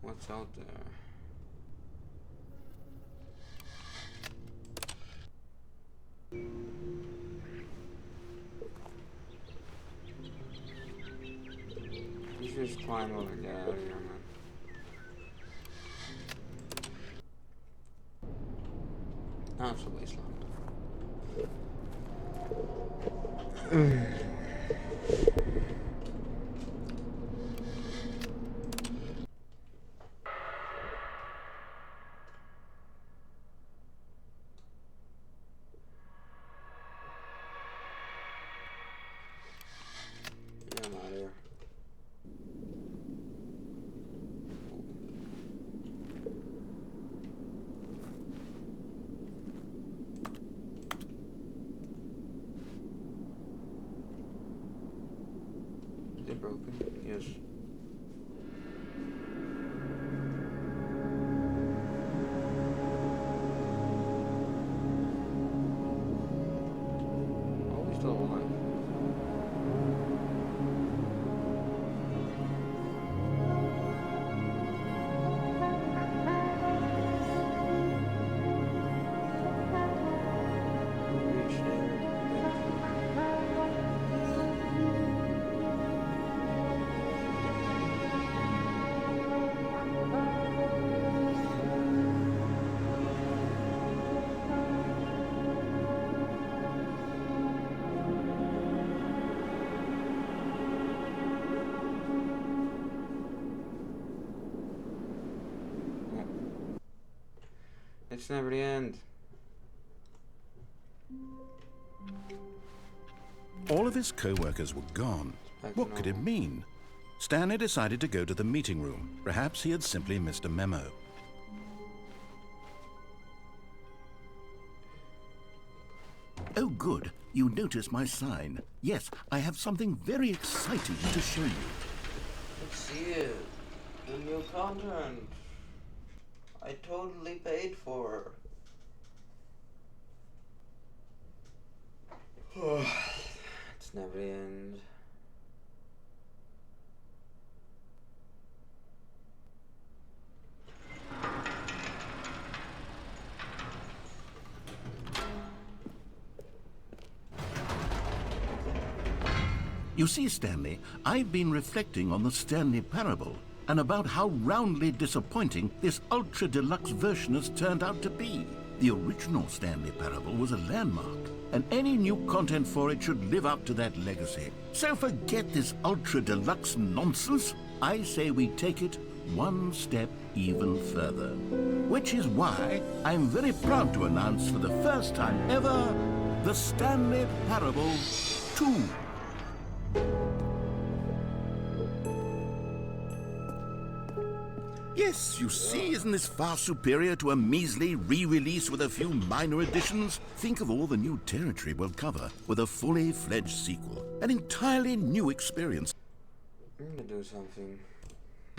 What's out there? You should just climb over and get out of here, man. That's a wasteland. Yeah, I'm out of here. broken? Yes. Oh, he's still alive. Reach there. It's never the end. All of his co-workers were gone. What could it mean? Stanley decided to go to the meeting room. Perhaps he had simply missed a memo. Oh, good. You notice my sign. Yes, I have something very exciting to show you. It's here. The new content. I totally paid for. It's never the end. You see, Stanley, I've been reflecting on the Stanley Parable and about how roundly disappointing this ultra-deluxe version has turned out to be. The original Stanley Parable was a landmark, and any new content for it should live up to that legacy. So forget this ultra-deluxe nonsense. I say we take it one step even further. Which is why I'm very proud to announce for the first time ever, the Stanley Parable 2. Yes, you see, isn't this far superior to a measly re-release with a few minor additions? Think of all the new territory we'll cover with a fully fledged sequel. An entirely new experience. I'm gonna do something.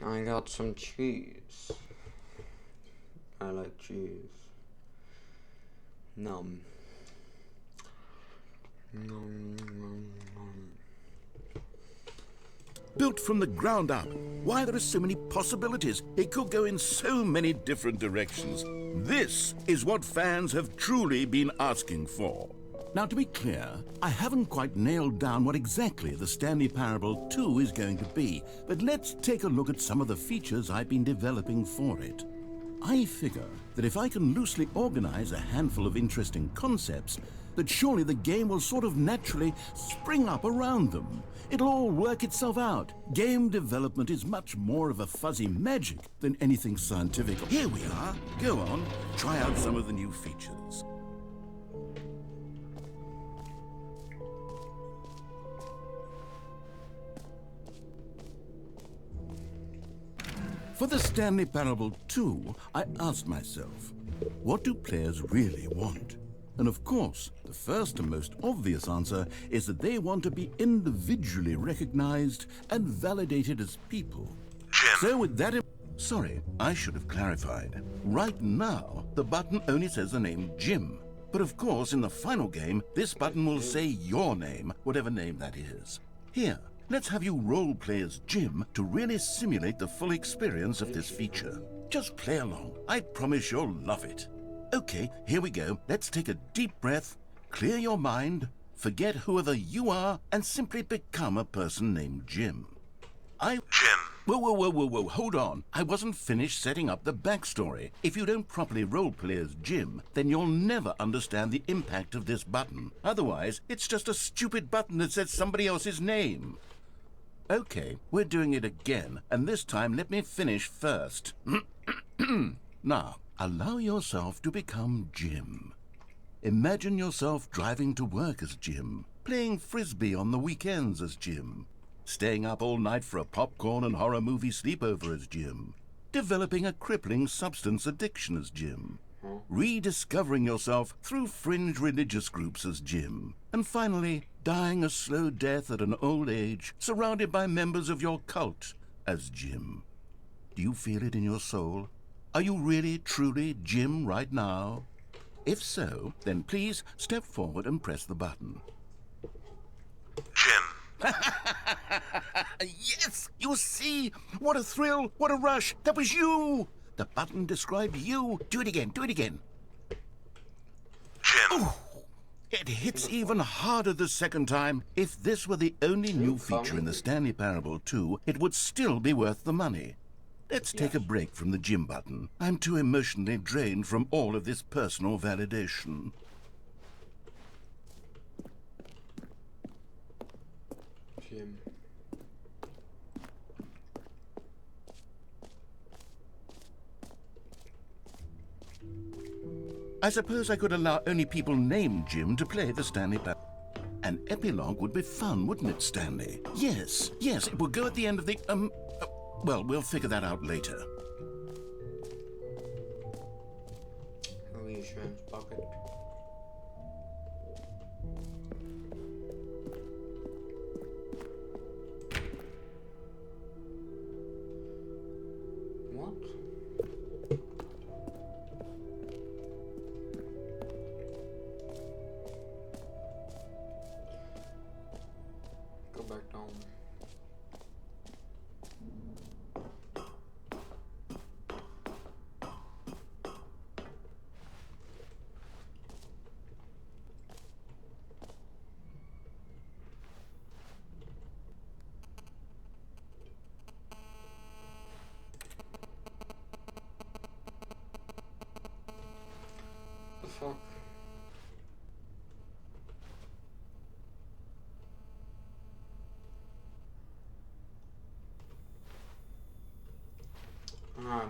I got some cheese. I like cheese. Nom. Nom, nom, nom. Built from the ground up. Why, there are so many possibilities. It could go in so many different directions. This is what fans have truly been asking for. Now, to be clear, I haven't quite nailed down what exactly the Stanley Parable 2 is going to be, but let's take a look at some of the features I've been developing for it. I figure that if I can loosely organize a handful of interesting concepts, that surely the game will sort of naturally spring up around them. It'll all work itself out. Game development is much more of a fuzzy magic than anything scientific. Here we are. Go on, try out some of the new features. For the Stanley Parable 2, I asked myself, what do players really want? And of course, the first and most obvious answer is that they want to be individually recognized and validated as people. Jim. So with that sorry, I should have clarified. Right now, the button only says the name Jim. But of course, in the final game, this button will say your name, whatever name that is. Here, let's have you role-play as Jim to really simulate the full experience of this feature. Just play along. I promise you'll love it. Okay, here we go. Let's take a deep breath, clear your mind, forget whoever you are, and simply become a person named Jim. Jim. Whoa, hold on. I wasn't finished setting up the backstory. If you don't properly roleplay as Jim, then you'll never understand the impact of this button. Otherwise, it's just a stupid button that says somebody else's name. Okay, we're doing it again, and this time let me finish first. Now, allow yourself to become Jim. Imagine yourself driving to work as Jim, playing frisbee on the weekends as Jim, staying up all night for a popcorn and horror movie sleepover as Jim, developing a crippling substance addiction as Jim, rediscovering yourself through fringe religious groups as Jim, and finally dying a slow death at an old age, surrounded by members of your cult as Jim. Do you feel it in your soul? Are you really, truly Jim right now? If so, then please step forward and press the button. Jim. Yes! You see? What a thrill! What a rush! That was you! The button described you. Do it again. Do it again. Jim. Ooh, it hits even harder the second time. If this were the only new feature in the Stanley Parable 2, it would still be worth the money. Let's take a break from the Jim button. I'm too emotionally drained from all of this personal validation. Jim. I suppose I could allow only people named Jim to play the Stanley Parable. An epilogue would be fun, wouldn't it, Stanley? Yes, it would go at the end of the, well, we'll figure that out later. Reassurance bucket. What? Go back down. The fuck?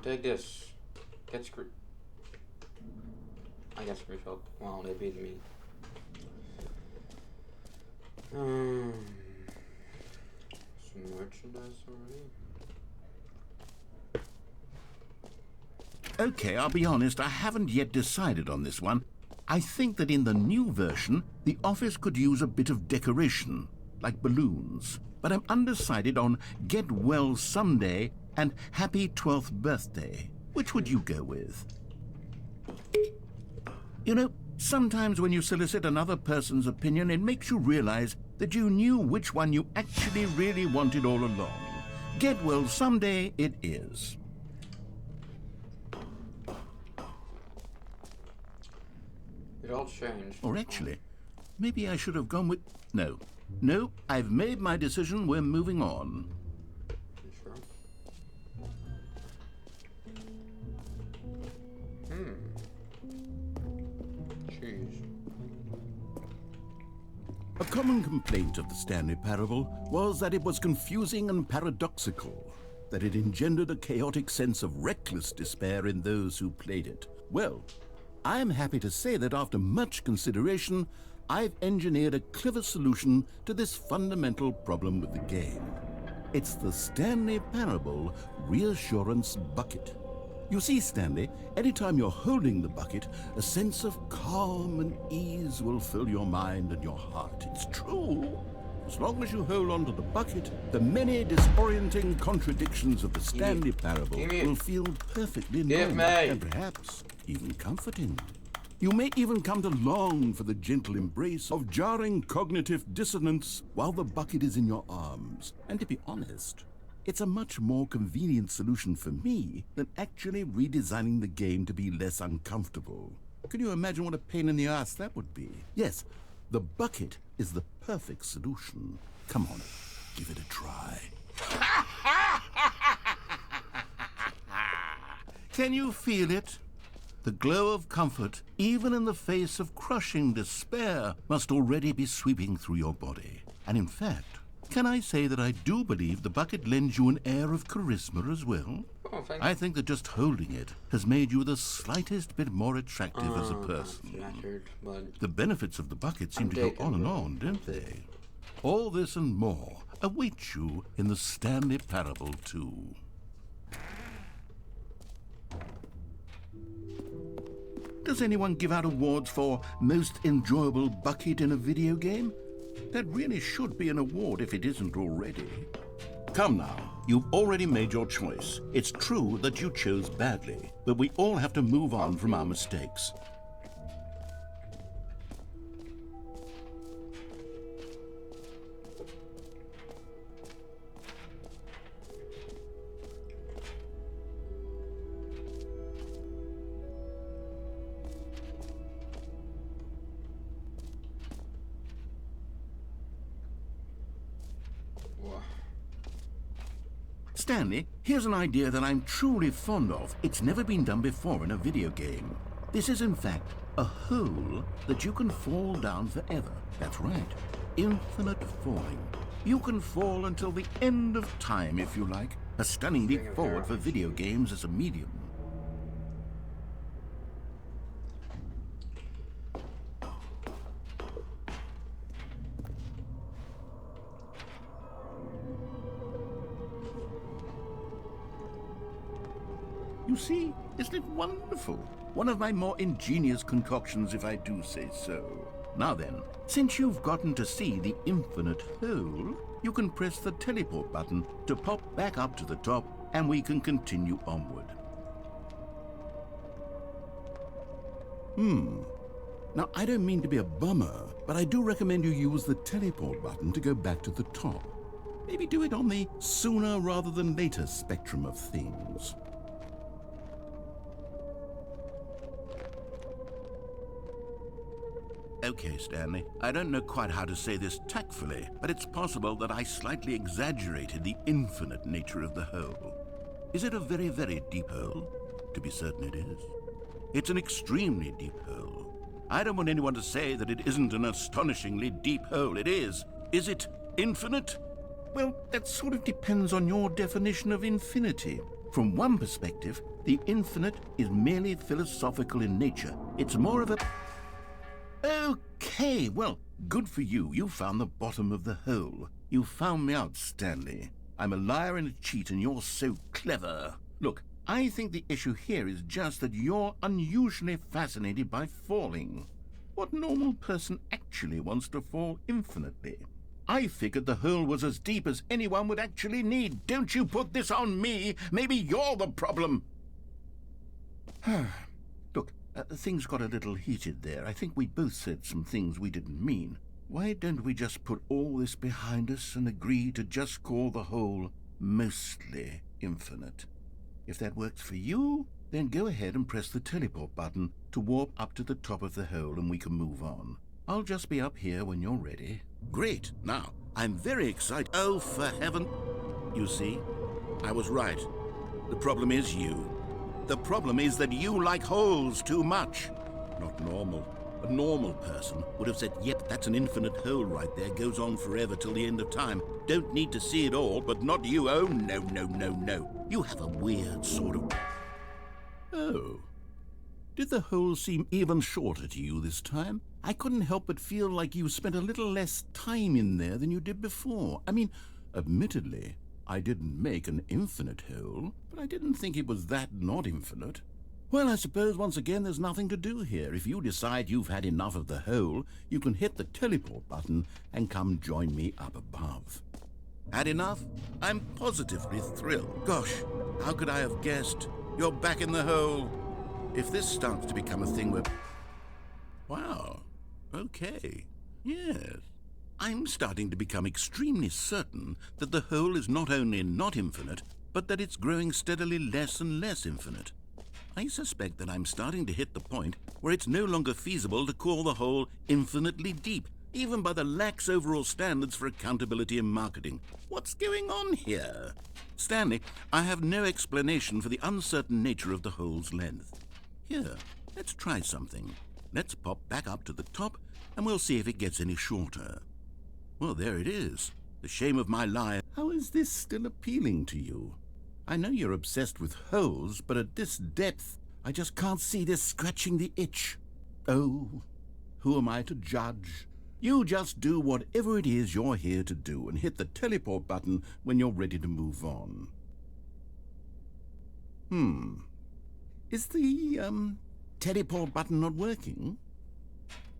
Take this. Get screwed. I got screwshot. Wow, they beat me. Some merchandise already. Okay, I'll be honest, I haven't yet decided on this one. I think that in the new version, the office could use a bit of decoration, like balloons. But I'm undecided on Get Well Someday and Happy 12th Birthday. Which would you go with? You know, sometimes when you solicit another person's opinion, it makes you realize that you knew which one you actually really wanted all along. Get Well Someday it is. It all changed. Or actually, maybe I should have gone with... No, I've made my decision. We're moving on. You sure? Jeez. A common complaint of the Stanley Parable was that it was confusing and paradoxical, that it engendered a chaotic sense of reckless despair in those who played it. Well, I am happy to say that after much consideration, I've engineered a clever solution to this fundamental problem with the game. It's the Stanley Parable Reassurance Bucket. You see, Stanley, anytime you're holding the bucket, a sense of calm and ease will fill your mind and your heart. It's true. As long as you hold on to the bucket, the many disorienting contradictions of the Stanley Parable will feel perfectly normal and perhaps even comforting. You may even come to long for the gentle embrace of jarring cognitive dissonance while the bucket is in your arms. And to be honest, it's a much more convenient solution for me than actually redesigning the game to be less uncomfortable. Can you imagine what a pain in the ass that would be? Yes, the bucket is the perfect solution. Come on, give it a try. Can you feel it? The glow of comfort, even in the face of crushing despair, must already be sweeping through your body. And in fact, can I say that I do believe the bucket lends you an air of charisma as well? Oh, thank I think that just holding it has made you the slightest bit more attractive as a person. Flattered, but The benefits of the bucket seem to go on and on, don't they? All this and more await you in the Stanley Parable 2. Does anyone give out awards for most enjoyable bucket in a video game? That really should be an award if it isn't already. Come now, you've already made your choice. It's true that you chose badly, but we all have to move on from our mistakes. Stanley, here's an idea that I'm truly fond of. It's never been done before in a video game. This is, in fact, a hole that you can fall down forever. That's right. Infinite falling. You can fall until the end of time, if you like. A stunning leap forward for video games as a medium. You see, isn't it wonderful? One of my more ingenious concoctions, if I do say so. Now then, since you've gotten to see the infinite hole, you can press the teleport button to pop back up to the top, and we can continue onward. Now, I don't mean to be a bummer, but I do recommend you use the teleport button to go back to the top. Maybe do it on the sooner rather than later spectrum of things. Okay, Stanley, I don't know quite how to say this tactfully, but it's possible that I slightly exaggerated the infinite nature of the hole. Is it a very, very deep hole? To be certain it is. It's an extremely deep hole. I don't want anyone to say that it isn't an astonishingly deep hole. It is. Is it infinite? Well, that sort of depends on your definition of infinity. From one perspective, the infinite is merely philosophical in nature. It's more of a... Okay, well, good for you. You found the bottom of the hole. You found me out, Stanley. I'm a liar and a cheat, and you're so clever. Look, I think the issue here is just that you're unusually fascinated by falling. What normal person actually wants to fall infinitely? I figured the hole was as deep as anyone would actually need. Don't you put this on me. Maybe you're the problem. Look, things got a little heated there. I think we both said some things we didn't mean. Why don't we just put all this behind us and agree to just call the hole mostly infinite? If that works for you, then go ahead and press the teleport button to warp up to the top of the hole and we can move on. I'll just be up here when you're ready. Great. Now, I'm very excited. Oh, for heaven. You see, I was right. The problem is you. The problem is that you like holes too much. Not normal. A normal person would have said, yep, that's an infinite hole right there. Goes on forever till the end of time. Don't need to see it all, but not you. Oh, no, no, no, no. You have a weird sort of... Oh. Did the hole seem even shorter to you this time? I couldn't help but feel like you spent a little less time in there than you did before. I mean, admittedly, I didn't make an infinite hole, but I didn't think it was that not infinite. Well, I suppose once again there's nothing to do here. If you decide you've had enough of the hole, you can hit the teleport button and come join me up above. Had enough? I'm positively thrilled. Gosh, how could I have guessed? You're back in the hole. If this starts to become a thing where... Wow. Okay. Yes. I'm starting to become extremely certain that the hole is not only not infinite, but that it's growing steadily less and less infinite. I suspect that I'm starting to hit the point where it's no longer feasible to call the hole infinitely deep, even by the lax overall standards for accountability and marketing. What's going on here? Stanley, I have no explanation for the uncertain nature of the hole's length. Here, let's try something. Let's pop back up to the top, and we'll see if it gets any shorter. Well, there it is. The shame of my life. How is this still appealing to you? I know you're obsessed with holes, but at this depth, I just can't see this scratching the itch. Oh, who am I to judge? You just do whatever it is you're here to do and hit the teleport button when you're ready to move on. Is the teleport button not working?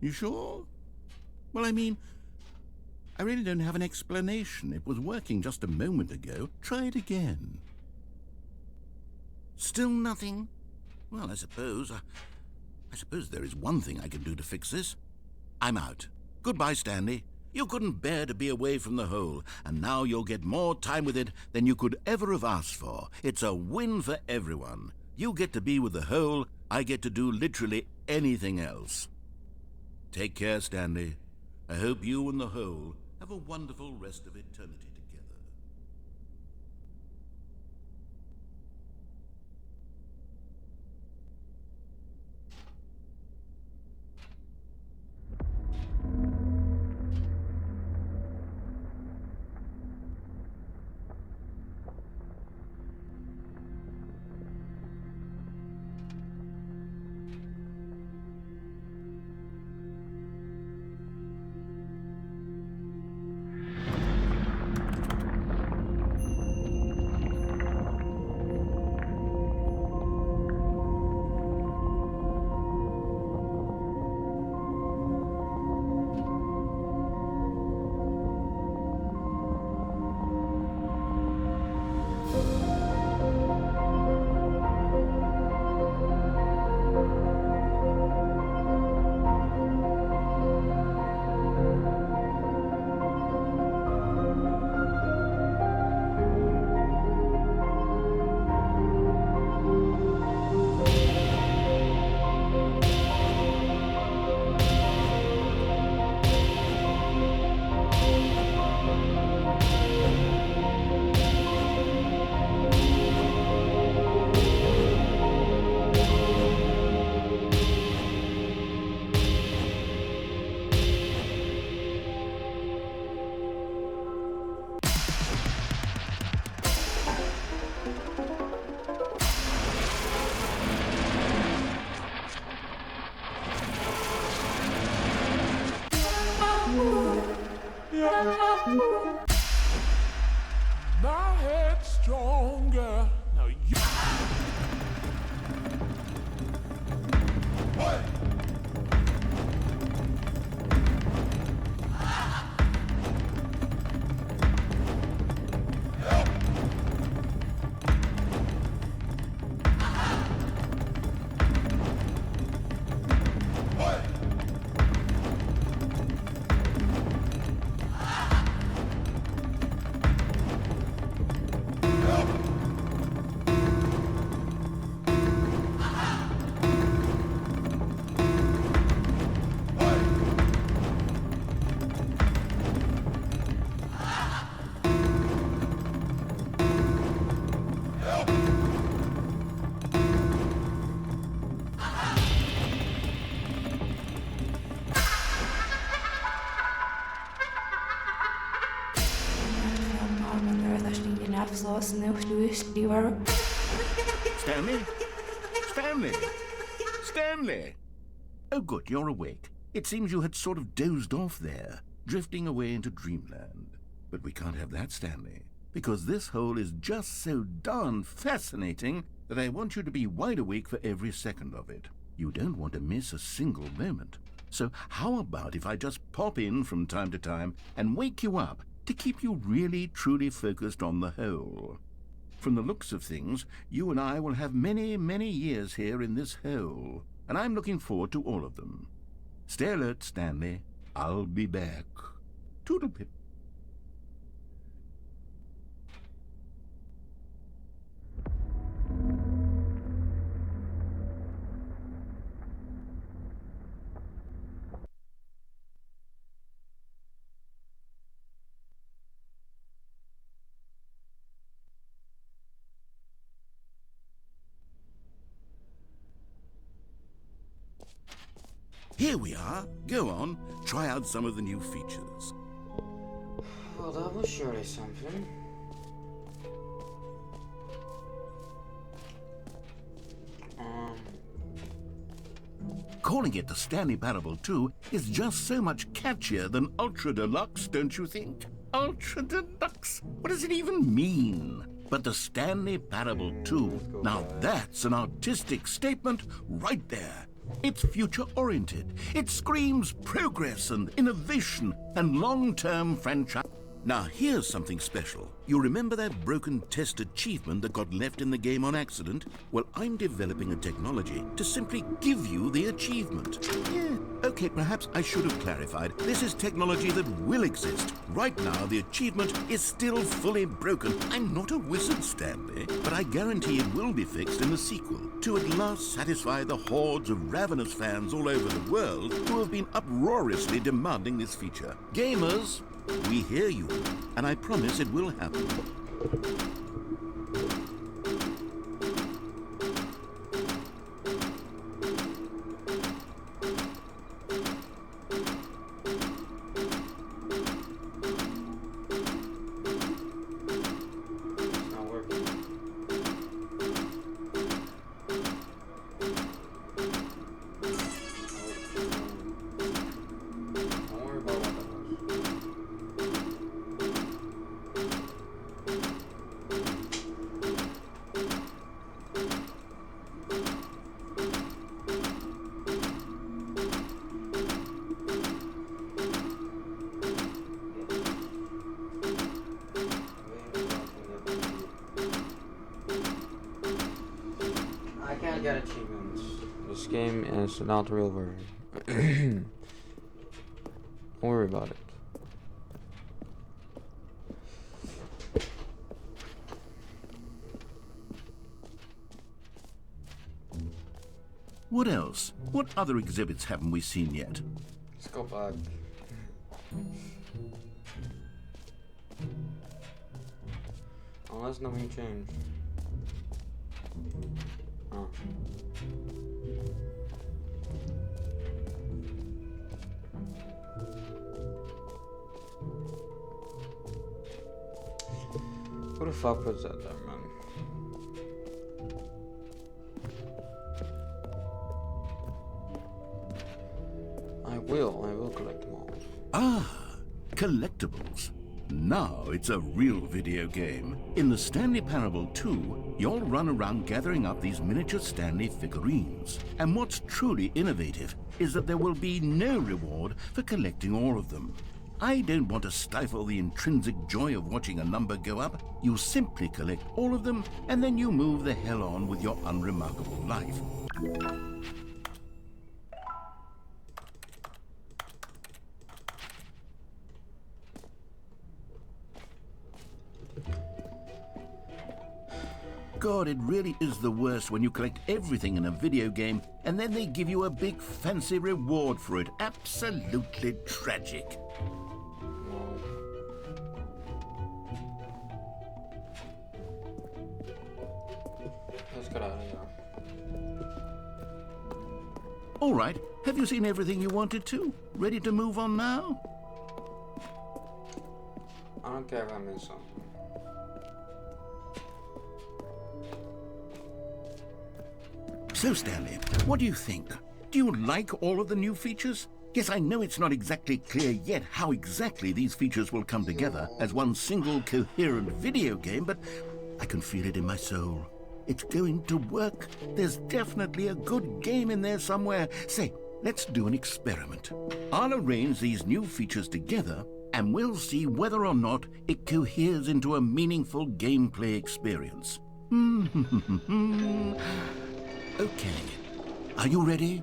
You sure? Well, I mean, I really don't have an explanation. It was working just a moment ago. Try it again. Still nothing? Well, I suppose there is one thing I can do to fix this. I'm out. Goodbye, Stanley. You couldn't bear to be away from the hole, and now you'll get more time with it than you could ever have asked for. It's a win for everyone. You get to be with the hole, I get to do literally anything else. Take care, Stanley. I hope you and the hole have a wonderful rest of eternity together. My head's stronger. Now you. What? Stanley? Stanley? Stanley! Oh, good, you're awake. It seems you had sort of dozed off there, drifting away into dreamland. But we can't have that, Stanley, because this hole is just so darn fascinating that I want you to be wide awake for every second of it. You don't want to miss a single moment. So how about if I just pop in from time to time and wake you up to keep you really, truly focused on the hole? From the looks of things, you and I will have many, many years here in this hole, and I'm looking forward to all of them. Stay alert, Stanley. I'll be back. Toodle-pip. Here we are. Go on, try out some of the new features. Well, that was surely something. Calling it the Stanley Parable 2 is just so much catchier than Ultra Deluxe, don't you think? Ultra Deluxe? What does it even mean? But the Stanley Parable 2, now that's an artistic statement right there. It's future-oriented. It screams progress and innovation and long-term franchise. Now, here's something special. You remember that broken test achievement that got left in the game on accident? Well, I'm developing a technology to simply give you the achievement. Yeah, okay, perhaps I should have clarified. This is technology that will exist. Right now, the achievement is still fully broken. I'm not a wizard, Stanley, but I guarantee it will be fixed in the sequel to at last satisfy the hordes of ravenous fans all over the world who have been uproariously demanding this feature. Gamers, we hear you, and I promise it will happen. It's not working. Don't worry about what that was. I can't get achievements. This game is not the real version. Don't worry about it. What else? What other exhibits haven't we seen yet? Let's go back. Unless nothing changed. Oh. Who the fuck puts that there, man? I will collect them all. Ah, collectibles. Now it's a real video game. In the Stanley Parable 2, you'll run around gathering up these miniature Stanley figurines. And what's truly innovative is that there will be no reward for collecting all of them. I don't want to stifle the intrinsic joy of watching a number go up. You simply collect all of them, and then you move the hell on with your unremarkable life. God, it really is the worst when you collect everything in a video game and then they give you a big fancy reward for it. Absolutely tragic. Let's get out of here. All right, have you seen everything you wanted to? Ready to move on now? I don't care if I miss something. So, Stanley, what do you think? Do you like all of the new features? Yes, I know it's not exactly clear yet how exactly these features will come together as one single coherent video game, but I can feel it in my soul. It's going to work. There's definitely a good game in there somewhere. Say, let's do an experiment. I'll arrange these new features together, and we'll see whether or not it coheres into a meaningful gameplay experience. Okay, are you ready?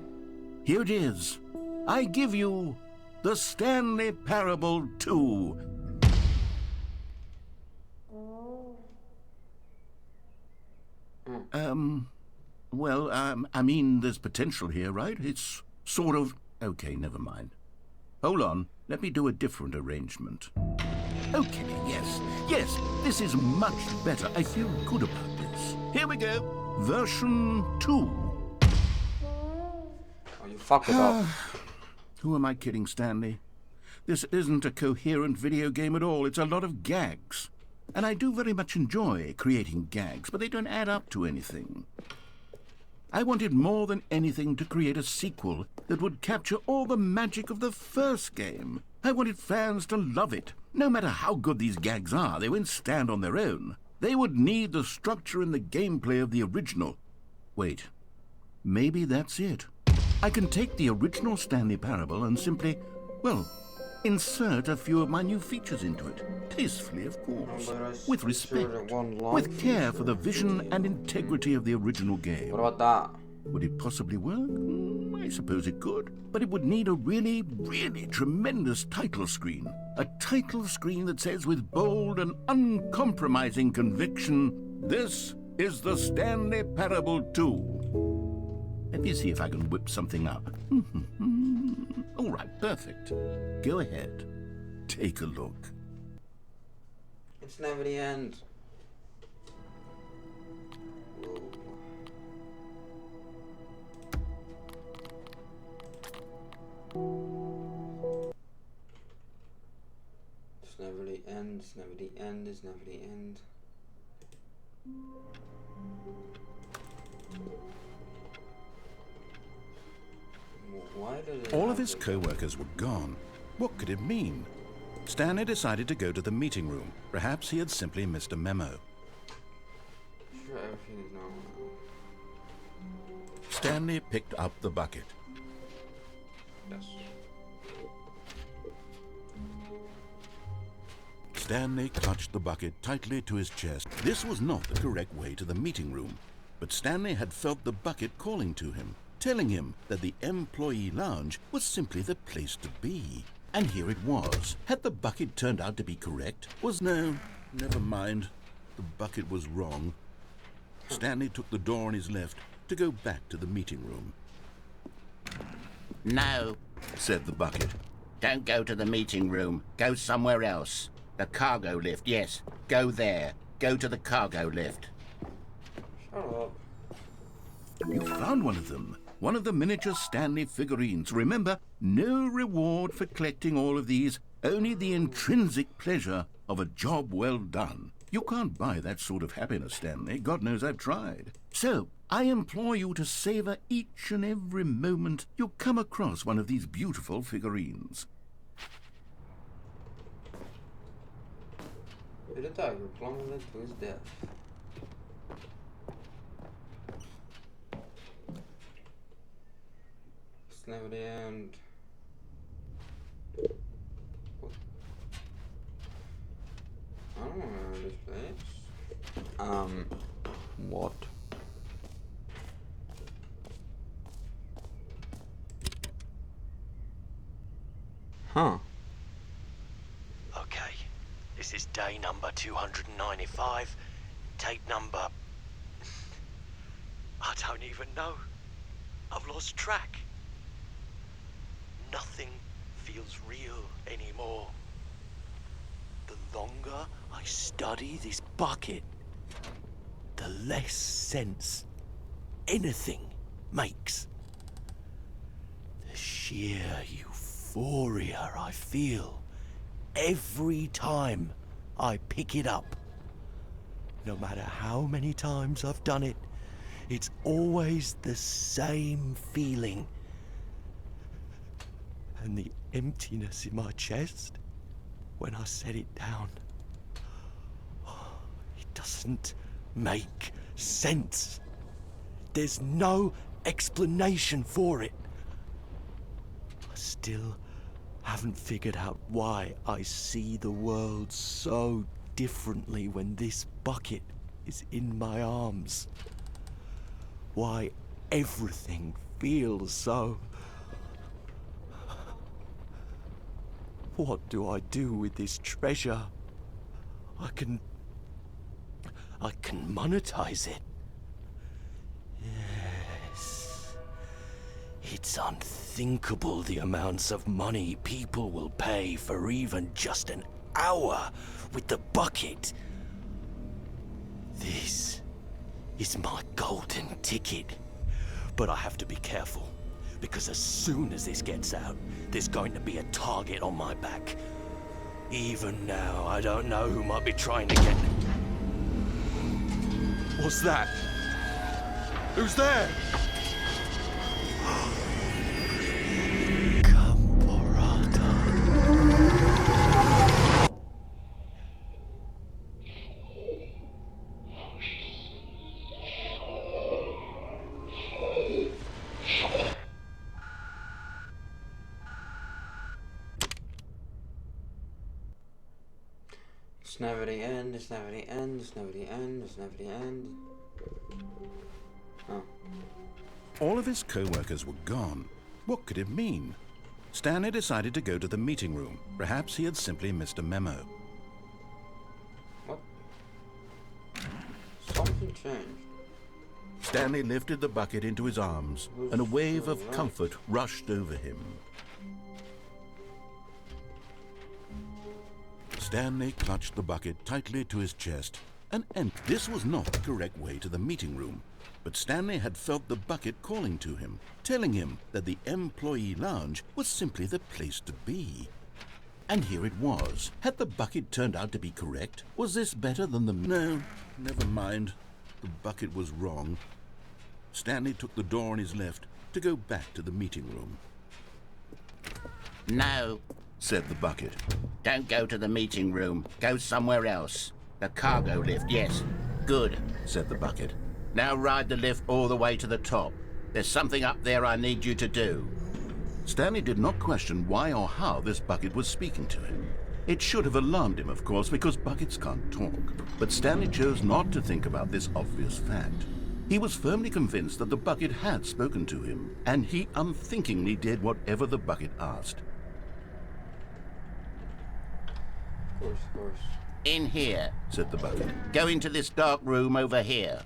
Here it is. I give you the Stanley Parable 2. I mean, there's potential here, right? It's sort of... Okay, never mind. Hold on, let me do a different arrangement. Okay, yes, this is much better. I feel good about this. Here we go. Version 2. Oh, you fucked it up. Who am I kidding, Stanley? This isn't a coherent video game at all. It's a lot of gags. And I do very much enjoy creating gags, but they don't add up to anything. I wanted more than anything to create a sequel that would capture all the magic of the first game. I wanted fans to love it. No matter how good these gags are, they won't stand on their own. They would need the structure and the gameplay of the original. Wait, maybe that's it. I can take the original Stanley Parable and simply, well, insert a few of my new features into it. Tastefully, of course. With respect. With care for the vision and integrity of the original game. What about that? Would it possibly work? I suppose it could. But it would need a really, really tremendous title screen. A title screen that says with bold and uncompromising conviction, "This is the Stanley Parable 2." Let me see if I can whip something up. All right, perfect. Go ahead. Take a look. It's never the end. It's never the end, it's never the end, it's never the end. Why does it All have of his to- co-workers were gone. What could it mean? Stanley decided to go to the meeting room. Perhaps he had simply missed a memo. Sure, everything is normal now. Stanley picked up the bucket. Yes. Stanley clutched the bucket tightly to his chest. This was not the correct way to the meeting room, but Stanley had felt the bucket calling to him, telling him that the employee lounge was simply the place to be. And here it was. Had the bucket turned out to be correct? No, never mind. The bucket was wrong. Stanley took the door on his left to go back to the meeting room. No, Said the bucket. don't go to the meeting room. Go somewhere else. The cargo lift, yes. Go there. Go to the cargo lift. Shut up. You found one of them. One of the miniature Stanley figurines. Remember, no reward for collecting all of these, only the intrinsic pleasure of a job well done. You can't buy that sort of happiness, Stanley. God knows I've tried. So, I implore you to savor each and every moment you come across one of these beautiful figurines. HiddeTijger plummeted to his death. It's never the end. What? I don't know this place. What? Huh. Okay, this is day number 295, tape number... I don't even know. I've lost track. Nothing feels real anymore. The longer I study this bucket, the less sense anything makes. The sheer euphoria I feel every time I pick it up. No matter how many times I've done it, it's always the same feeling. And the emptiness in my chest when I set it down. It doesn't make sense. There's no explanation for it. I still haven't figured out why I see the world so differently when this bucket is in my arms. Why everything feels so... What do I do with this treasure? I can monetize it. Yes. It's unthinkable the amounts of money people will pay for even just an hour with the bucket. This is my golden ticket. But I have to be careful, because as soon as this gets out, there's going to be a target on my back. Even now, I don't know who might be trying to get... What's that? Who's there? It's never the end, it's never the end, it's never the end, it's never the end. Oh. All of his co-workers were gone. What could it mean? Stanley decided to go to the meeting room. Perhaps he had simply missed a memo. What? Something changed. Stanley lifted the bucket into his arms, and a wave of comfort rushed over him. Stanley clutched the bucket tightly to his chest, and this was not the correct way to the meeting room. But Stanley had felt the bucket calling to him, telling him that the employee lounge was simply the place to be. And here it was. Had the bucket turned out to be correct? Was this better than the... No, never mind. The bucket was wrong. Stanley took the door on his left to go back to the meeting room. No, Said the bucket. don't go to the meeting room. Go somewhere else. The cargo lift, yes. Good. Said the bucket. Now ride the lift all the way to the top. There's something up there I need you to do. Stanley did not question why or how this bucket was speaking to him. It should have alarmed him, of course, because buckets can't talk. But Stanley chose not to think about this obvious fact. He was firmly convinced that the bucket had spoken to him, and he unthinkingly did whatever the bucket asked. Of course. In here. Said the bucket. Go into this dark room over here.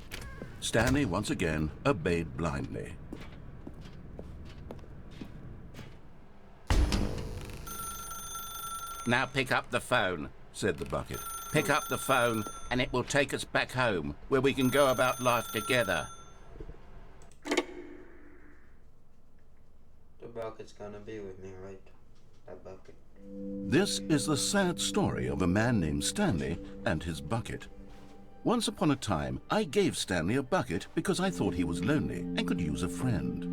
Stanley once again obeyed blindly. Now pick up the phone. Said the bucket. Pick up the phone and it will take us back home, where we can go about life together. The bucket's gonna be with me, right? That bucket. This is the sad story of a man named Stanley and his bucket. Once upon a time, I gave Stanley a bucket because I thought he was lonely and could use a friend.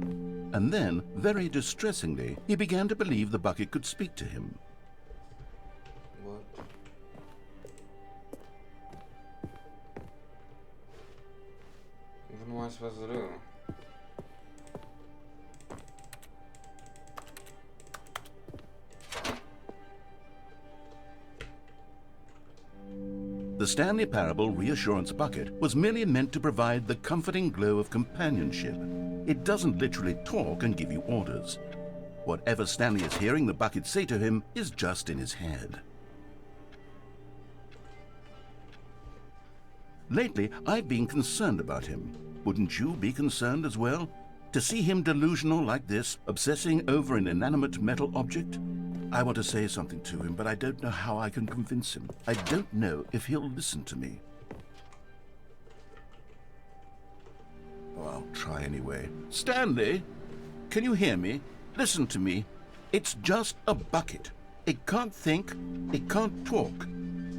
And then, very distressingly, he began to believe the bucket could speak to him. What? What am I supposed to do? The Stanley Parable Reassurance Bucket was merely meant to provide the comforting glow of companionship. It doesn't literally talk and give you orders. Whatever Stanley is hearing the bucket say to him is just in his head. Lately, I've been concerned about him. Wouldn't you be concerned as well? To see him delusional like this, obsessing over an inanimate metal object? I want to say something to him, but I don't know how I can convince him. I don't know if he'll listen to me. Oh, I'll try anyway. Stanley, can you hear me? Listen to me. It's just a bucket. It can't think, it can't talk.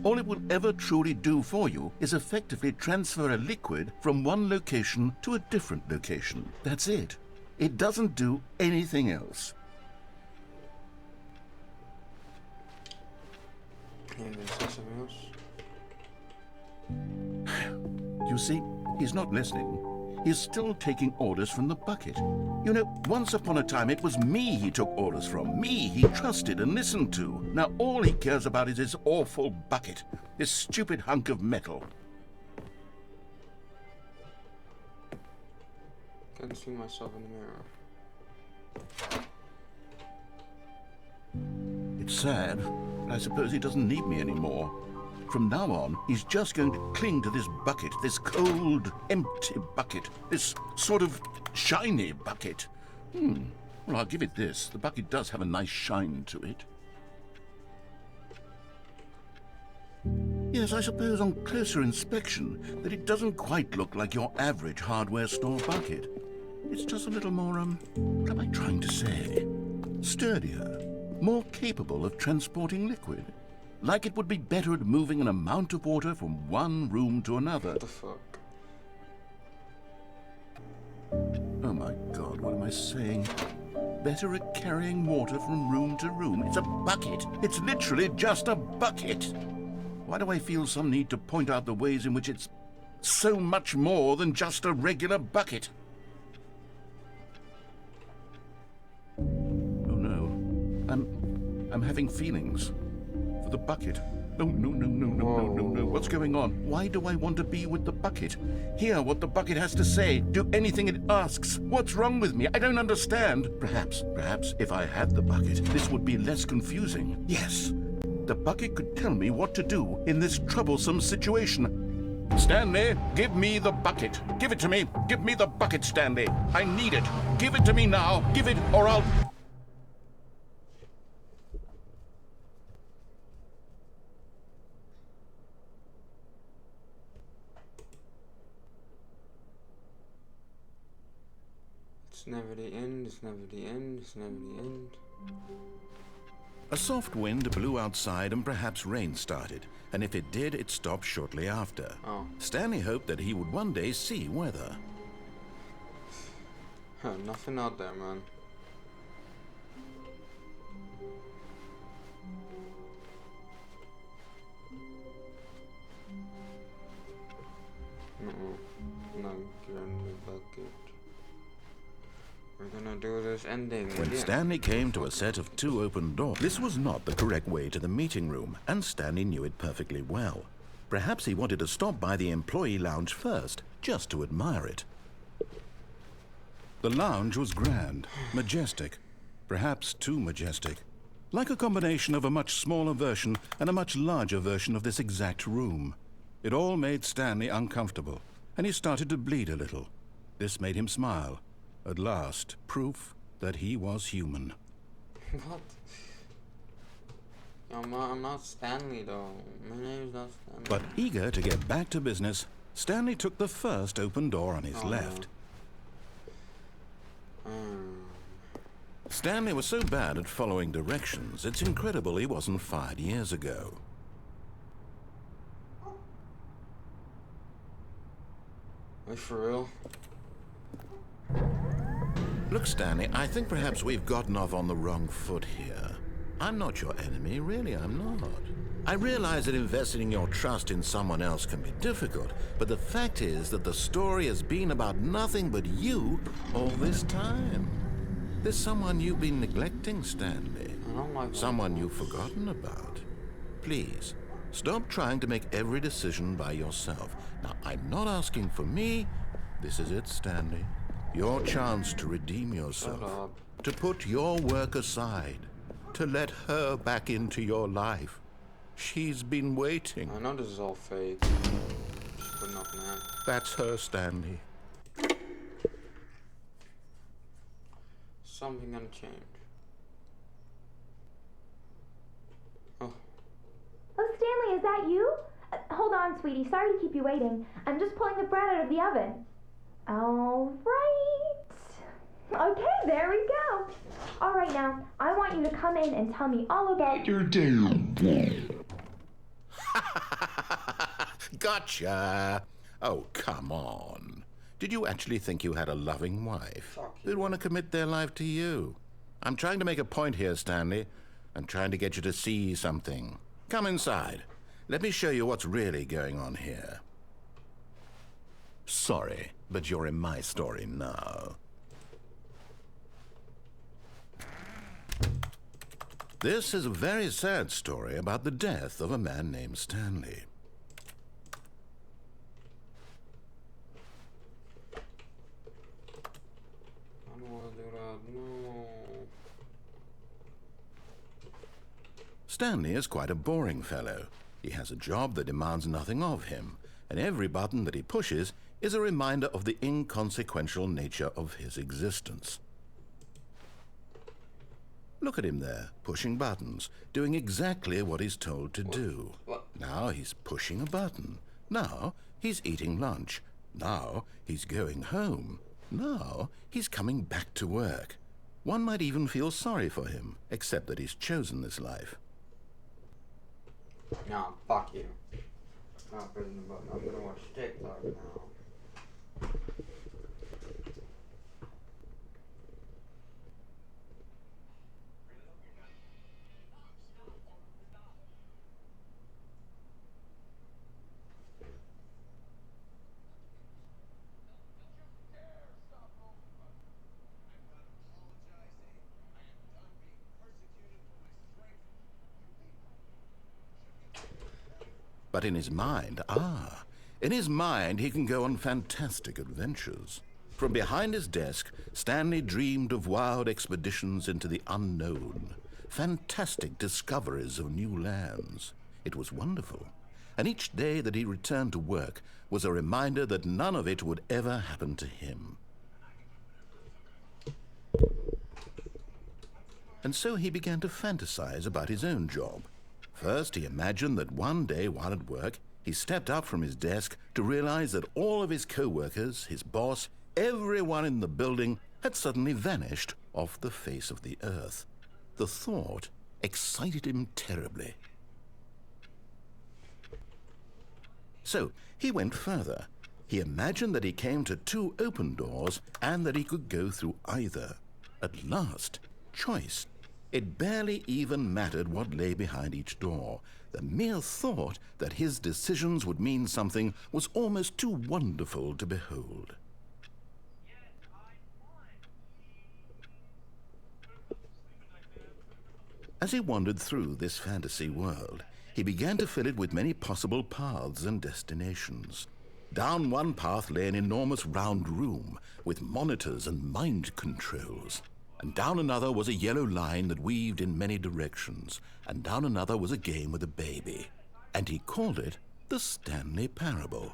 All it will ever truly do for you is effectively transfer a liquid from one location to a different location. That's it. It doesn't do anything else. Can you say something else? You see, he's not listening. He's still taking orders from the bucket. You know, once upon a time it was me he took orders from. Me he trusted and listened to. Now all he cares about is his awful bucket. This stupid hunk of metal. Can't see myself in the mirror. It's sad, but I suppose he doesn't need me anymore. From now on, he's just going to cling to this bucket, this cold, empty bucket, this sort of shiny bucket. Well, I'll give it this. The bucket does have a nice shine to it. Yes, I suppose on closer inspection that it doesn't quite look like your average hardware store bucket. It's just a little more, what am I trying to say? Sturdier, more capable of transporting liquid. Like it would be better at moving an amount of water from one room to another. What the fuck? Oh my God, what am I saying? Better at carrying water from room to room. It's a bucket. It's literally just a bucket. Why do I feel some need to point out the ways in which it's so much more than just a regular bucket? Oh no, I'm having feelings. For the bucket, No, no, no, no, no, no, no, no. What's going on? Why do I want to be with the bucket? Hear what the bucket has to say. Do anything it asks. What's wrong with me? I don't understand. Perhaps if I had the bucket, this would be less confusing. Yes, the bucket could tell me what to do in this troublesome situation. Stanley, give me the bucket. Give it to me. Give me the bucket, Stanley. I need it. Give it to me now. Give it, or I'll... It's never the end, it's never the end, it's never the end. A soft wind blew outside and perhaps rain started, and if it did, it stopped shortly after. Oh. Stanley hoped that he would one day see weather. Nothing out there, man. No, getting the bucket. We're gonna do this ending. When again. Stanley came to a set of 2 open doors, this was not the correct way to the meeting room, and Stanley knew it perfectly well. Perhaps he wanted to stop by the employee lounge first, just to admire it. The lounge was grand, majestic, perhaps too majestic, like a combination of a much smaller version and a much larger version of this exact room. It all made Stanley uncomfortable, and he started to bleed a little. This made him smile. At last, proof that he was human. What? I'm not Stanley, though. My name's not Stanley. But eager to get back to business, Stanley took the first open door on his left. Stanley was so bad at following directions, it's incredible he wasn't fired years ago. Wait, for real? Look, Stanley, I think perhaps we've gotten off on the wrong foot here. I'm not your enemy, really, I'm not. I realize that investing your trust in someone else can be difficult, but the fact is that the story has been about nothing but you all this time. There's someone you've been neglecting, Stanley. I don't like someone you've forgotten about. Please, stop trying to make every decision by yourself. Now, I'm not asking for me. This is it, Stanley. Your chance to redeem yourself, to put your work aside, to let her back into your life. She's been waiting. I know this is all fake. Just putting up an act. That's her, Stanley. Something gonna change. Oh. Oh, Stanley, is that you? Hold on, sweetie. Sorry to keep you waiting. I'm just pulling the bread out of the oven. All right. Okay, there we go. All right, now, I want you to come in and tell me all about your day. Gotcha. Oh, come on. Did you actually think you had a loving wife who'd want to commit their life to you? I'm trying to make a point here, Stanley. I'm trying to get you to see something. Come inside. Let me show you what's really going on here. Sorry, but you're in my story now. This is a very sad story about the death of a man named Stanley. I don't want to do that. No. Stanley is quite a boring fellow. He has a job that demands nothing of him, and every button that he pushes is a reminder of the inconsequential nature of his existence. Look at him there, pushing buttons, doing exactly what he's told to do. What? Now he's pushing a button. Now he's eating lunch. Now he's going home. Now he's coming back to work. One might even feel sorry for him, except that he's chosen this life. Nah, fuck you. Not pressing the button. I'm gonna watch TikTok now. But in his mind, in his mind he can go on fantastic adventures. From behind his desk, Stanley dreamed of wild expeditions into the unknown, fantastic discoveries of new lands. It was wonderful, and each day that he returned to work was a reminder that none of it would ever happen to him. And so he began to fantasize about his own job. First, he imagined that one day while at work, he stepped up from his desk to realize that all of his co-workers, his boss, everyone in the building had suddenly vanished off the face of the earth. The thought excited him terribly. So he went further. He imagined that he came to 2 open doors and that he could go through either. At last, choice. It barely even mattered what lay behind each door. The mere thought that his decisions would mean something was almost too wonderful to behold. As he wandered through this fantasy world, he began to fill it with many possible paths and destinations. Down one path lay an enormous round room with monitors and mind controls. And down another was a yellow line that weaved in many directions. And down another was a game with a baby. And he called it the Stanley Parable.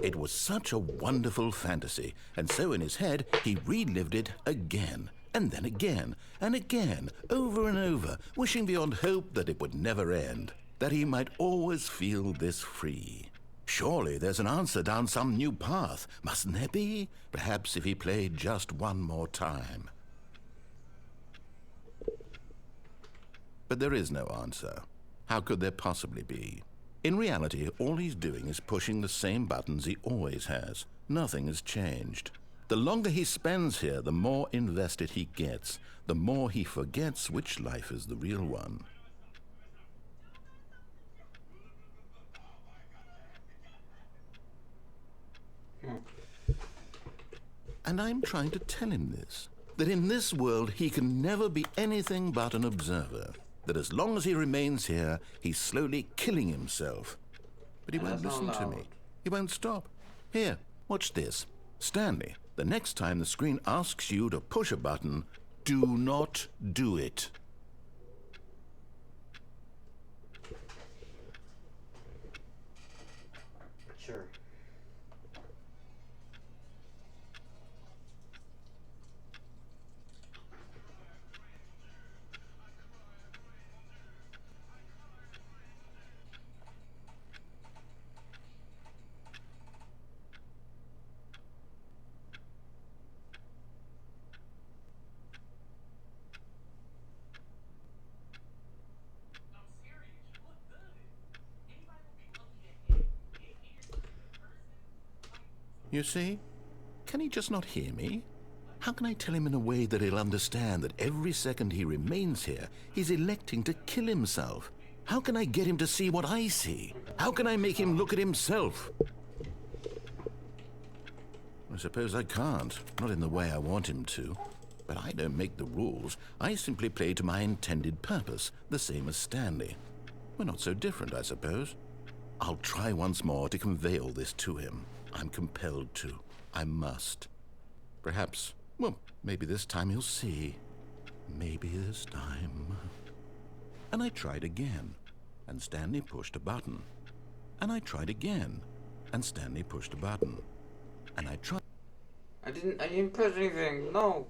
It was such a wonderful fantasy, and so in his head he relived it again, and then again, and again, over and over, wishing beyond hope that it would never end, that he might always feel this free. Surely there's an answer down some new path, mustn't there be? Perhaps if he played just one more time. But there is no answer. How could there possibly be? In reality, all he's doing is pushing the same buttons he always has. Nothing has changed. The longer he spends here, the more invested he gets, the more he forgets which life is the real one. And I'm trying to tell him this, that in this world he can never be anything but an observer, that as long as he remains here, he's slowly killing himself. But he won't listen to me. He won't stop. Here, watch this. Stanley, the next time the screen asks you to push a button, do not do it. Sure. You see? Can he just not hear me? How can I tell him in a way that he'll understand that every second he remains here, he's electing to kill himself? How can I get him to see what I see? How can I make him look at himself? I suppose I can't, not in the way I want him to. But I don't make the rules. I simply play to my intended purpose, the same as Stanley. We're not so different, I suppose. I'll try once more to convey all this to him. I'm compelled to. I must. Perhaps, well, maybe this time he'll see. Maybe this time. And I tried again, and Stanley pushed a button. And I tried again, and Stanley pushed a button. And I tried. I didn't press anything. No.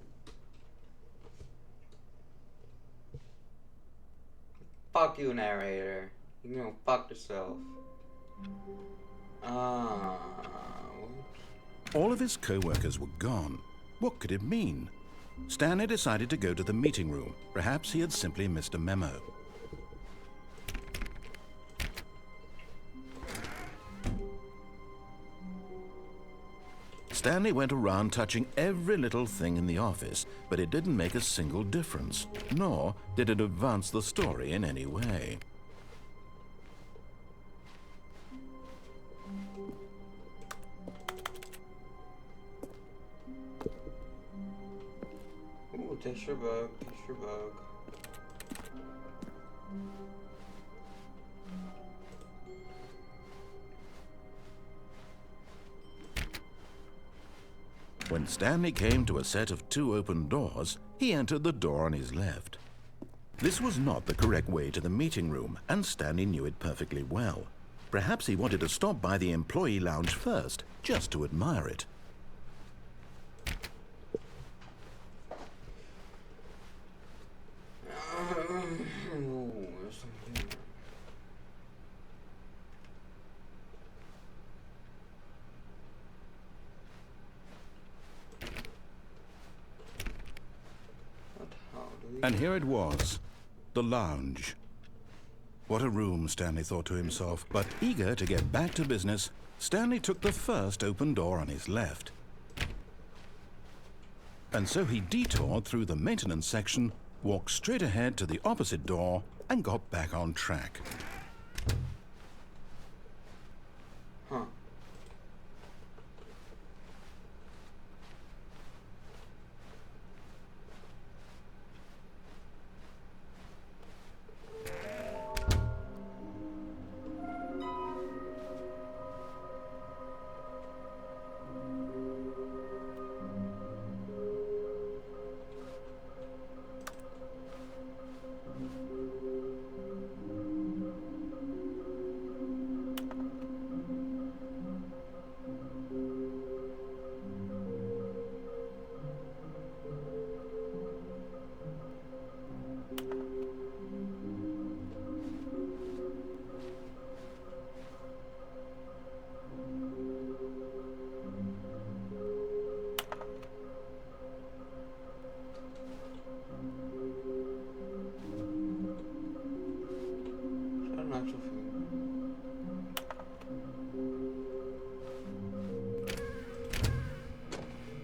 Fuck you, narrator. You know, fuck yourself. All of his co-workers were gone. What could it mean? Stanley decided to go to the meeting room. Perhaps he had simply missed a memo. Stanley went around touching every little thing in the office, but it didn't make a single difference, nor did it advance the story in any way. Ooh, texture bug, texture bug. When Stanley came to a set of 2 open doors, he entered the door on his left. This was not the correct way to the meeting room, and Stanley knew it perfectly well. Perhaps he wanted to stop by the employee lounge first, just to admire it. And here it was, the lounge. What a room, Stanley thought to himself, but eager to get back to business, Stanley took the first open door on his left. And so he detoured through the maintenance section, walked straight ahead to the opposite door, and got back on track. Huh.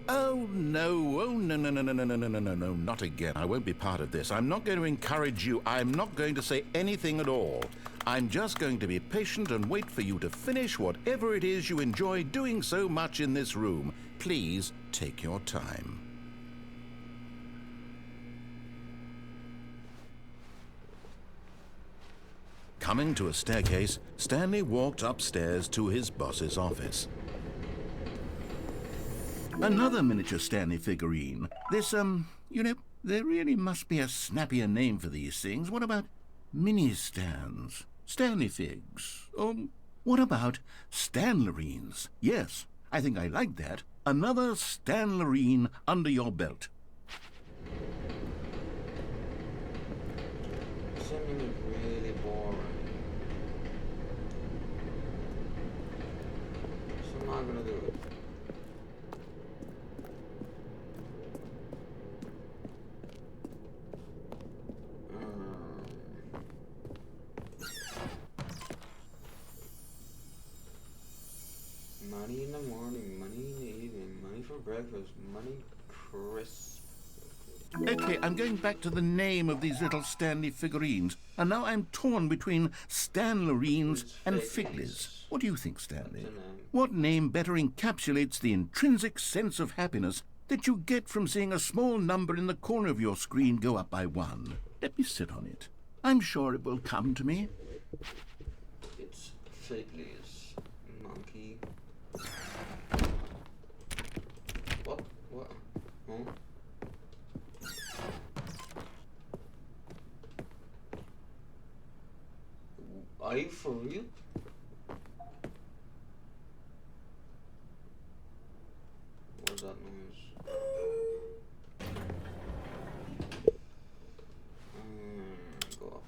Oh, no. Oh, no, not again. I won't be part of this. I'm not going to encourage you. I'm not going to say anything at all. I'm just going to be patient and wait for you to finish whatever it is you enjoy doing so much in this room. Please take your time. Coming to a staircase, Stanley walked upstairs to his boss's office. Another miniature Stanley figurine. This, you know, there really must be a snappier name for these things. What about mini-stands? Stanley figs? Or what about Stanlerines? Yes, I think I like that. Another Stanlerine under your belt. Something is really boring. So I'm not gonna do it. Money in the morning, money in the evening, money for breakfast, money crisp. Okay, I'm going back to the name of these little Stanley figurines, and now I'm torn between Stanlerines and Figlies. What do you think, Stanley? What name better encapsulates the intrinsic sense of happiness that you get from seeing a small number in the corner of your screen go up by 1? Let me sit on it. I'm sure it will come to me. It's Figlies, monkey. What? What? Huh? Are you for real? What's that noise? Go up.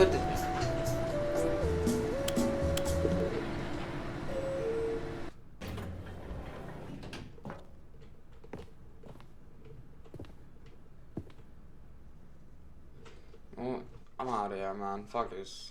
put the... Oh, I'm out of here, man. Fuck this.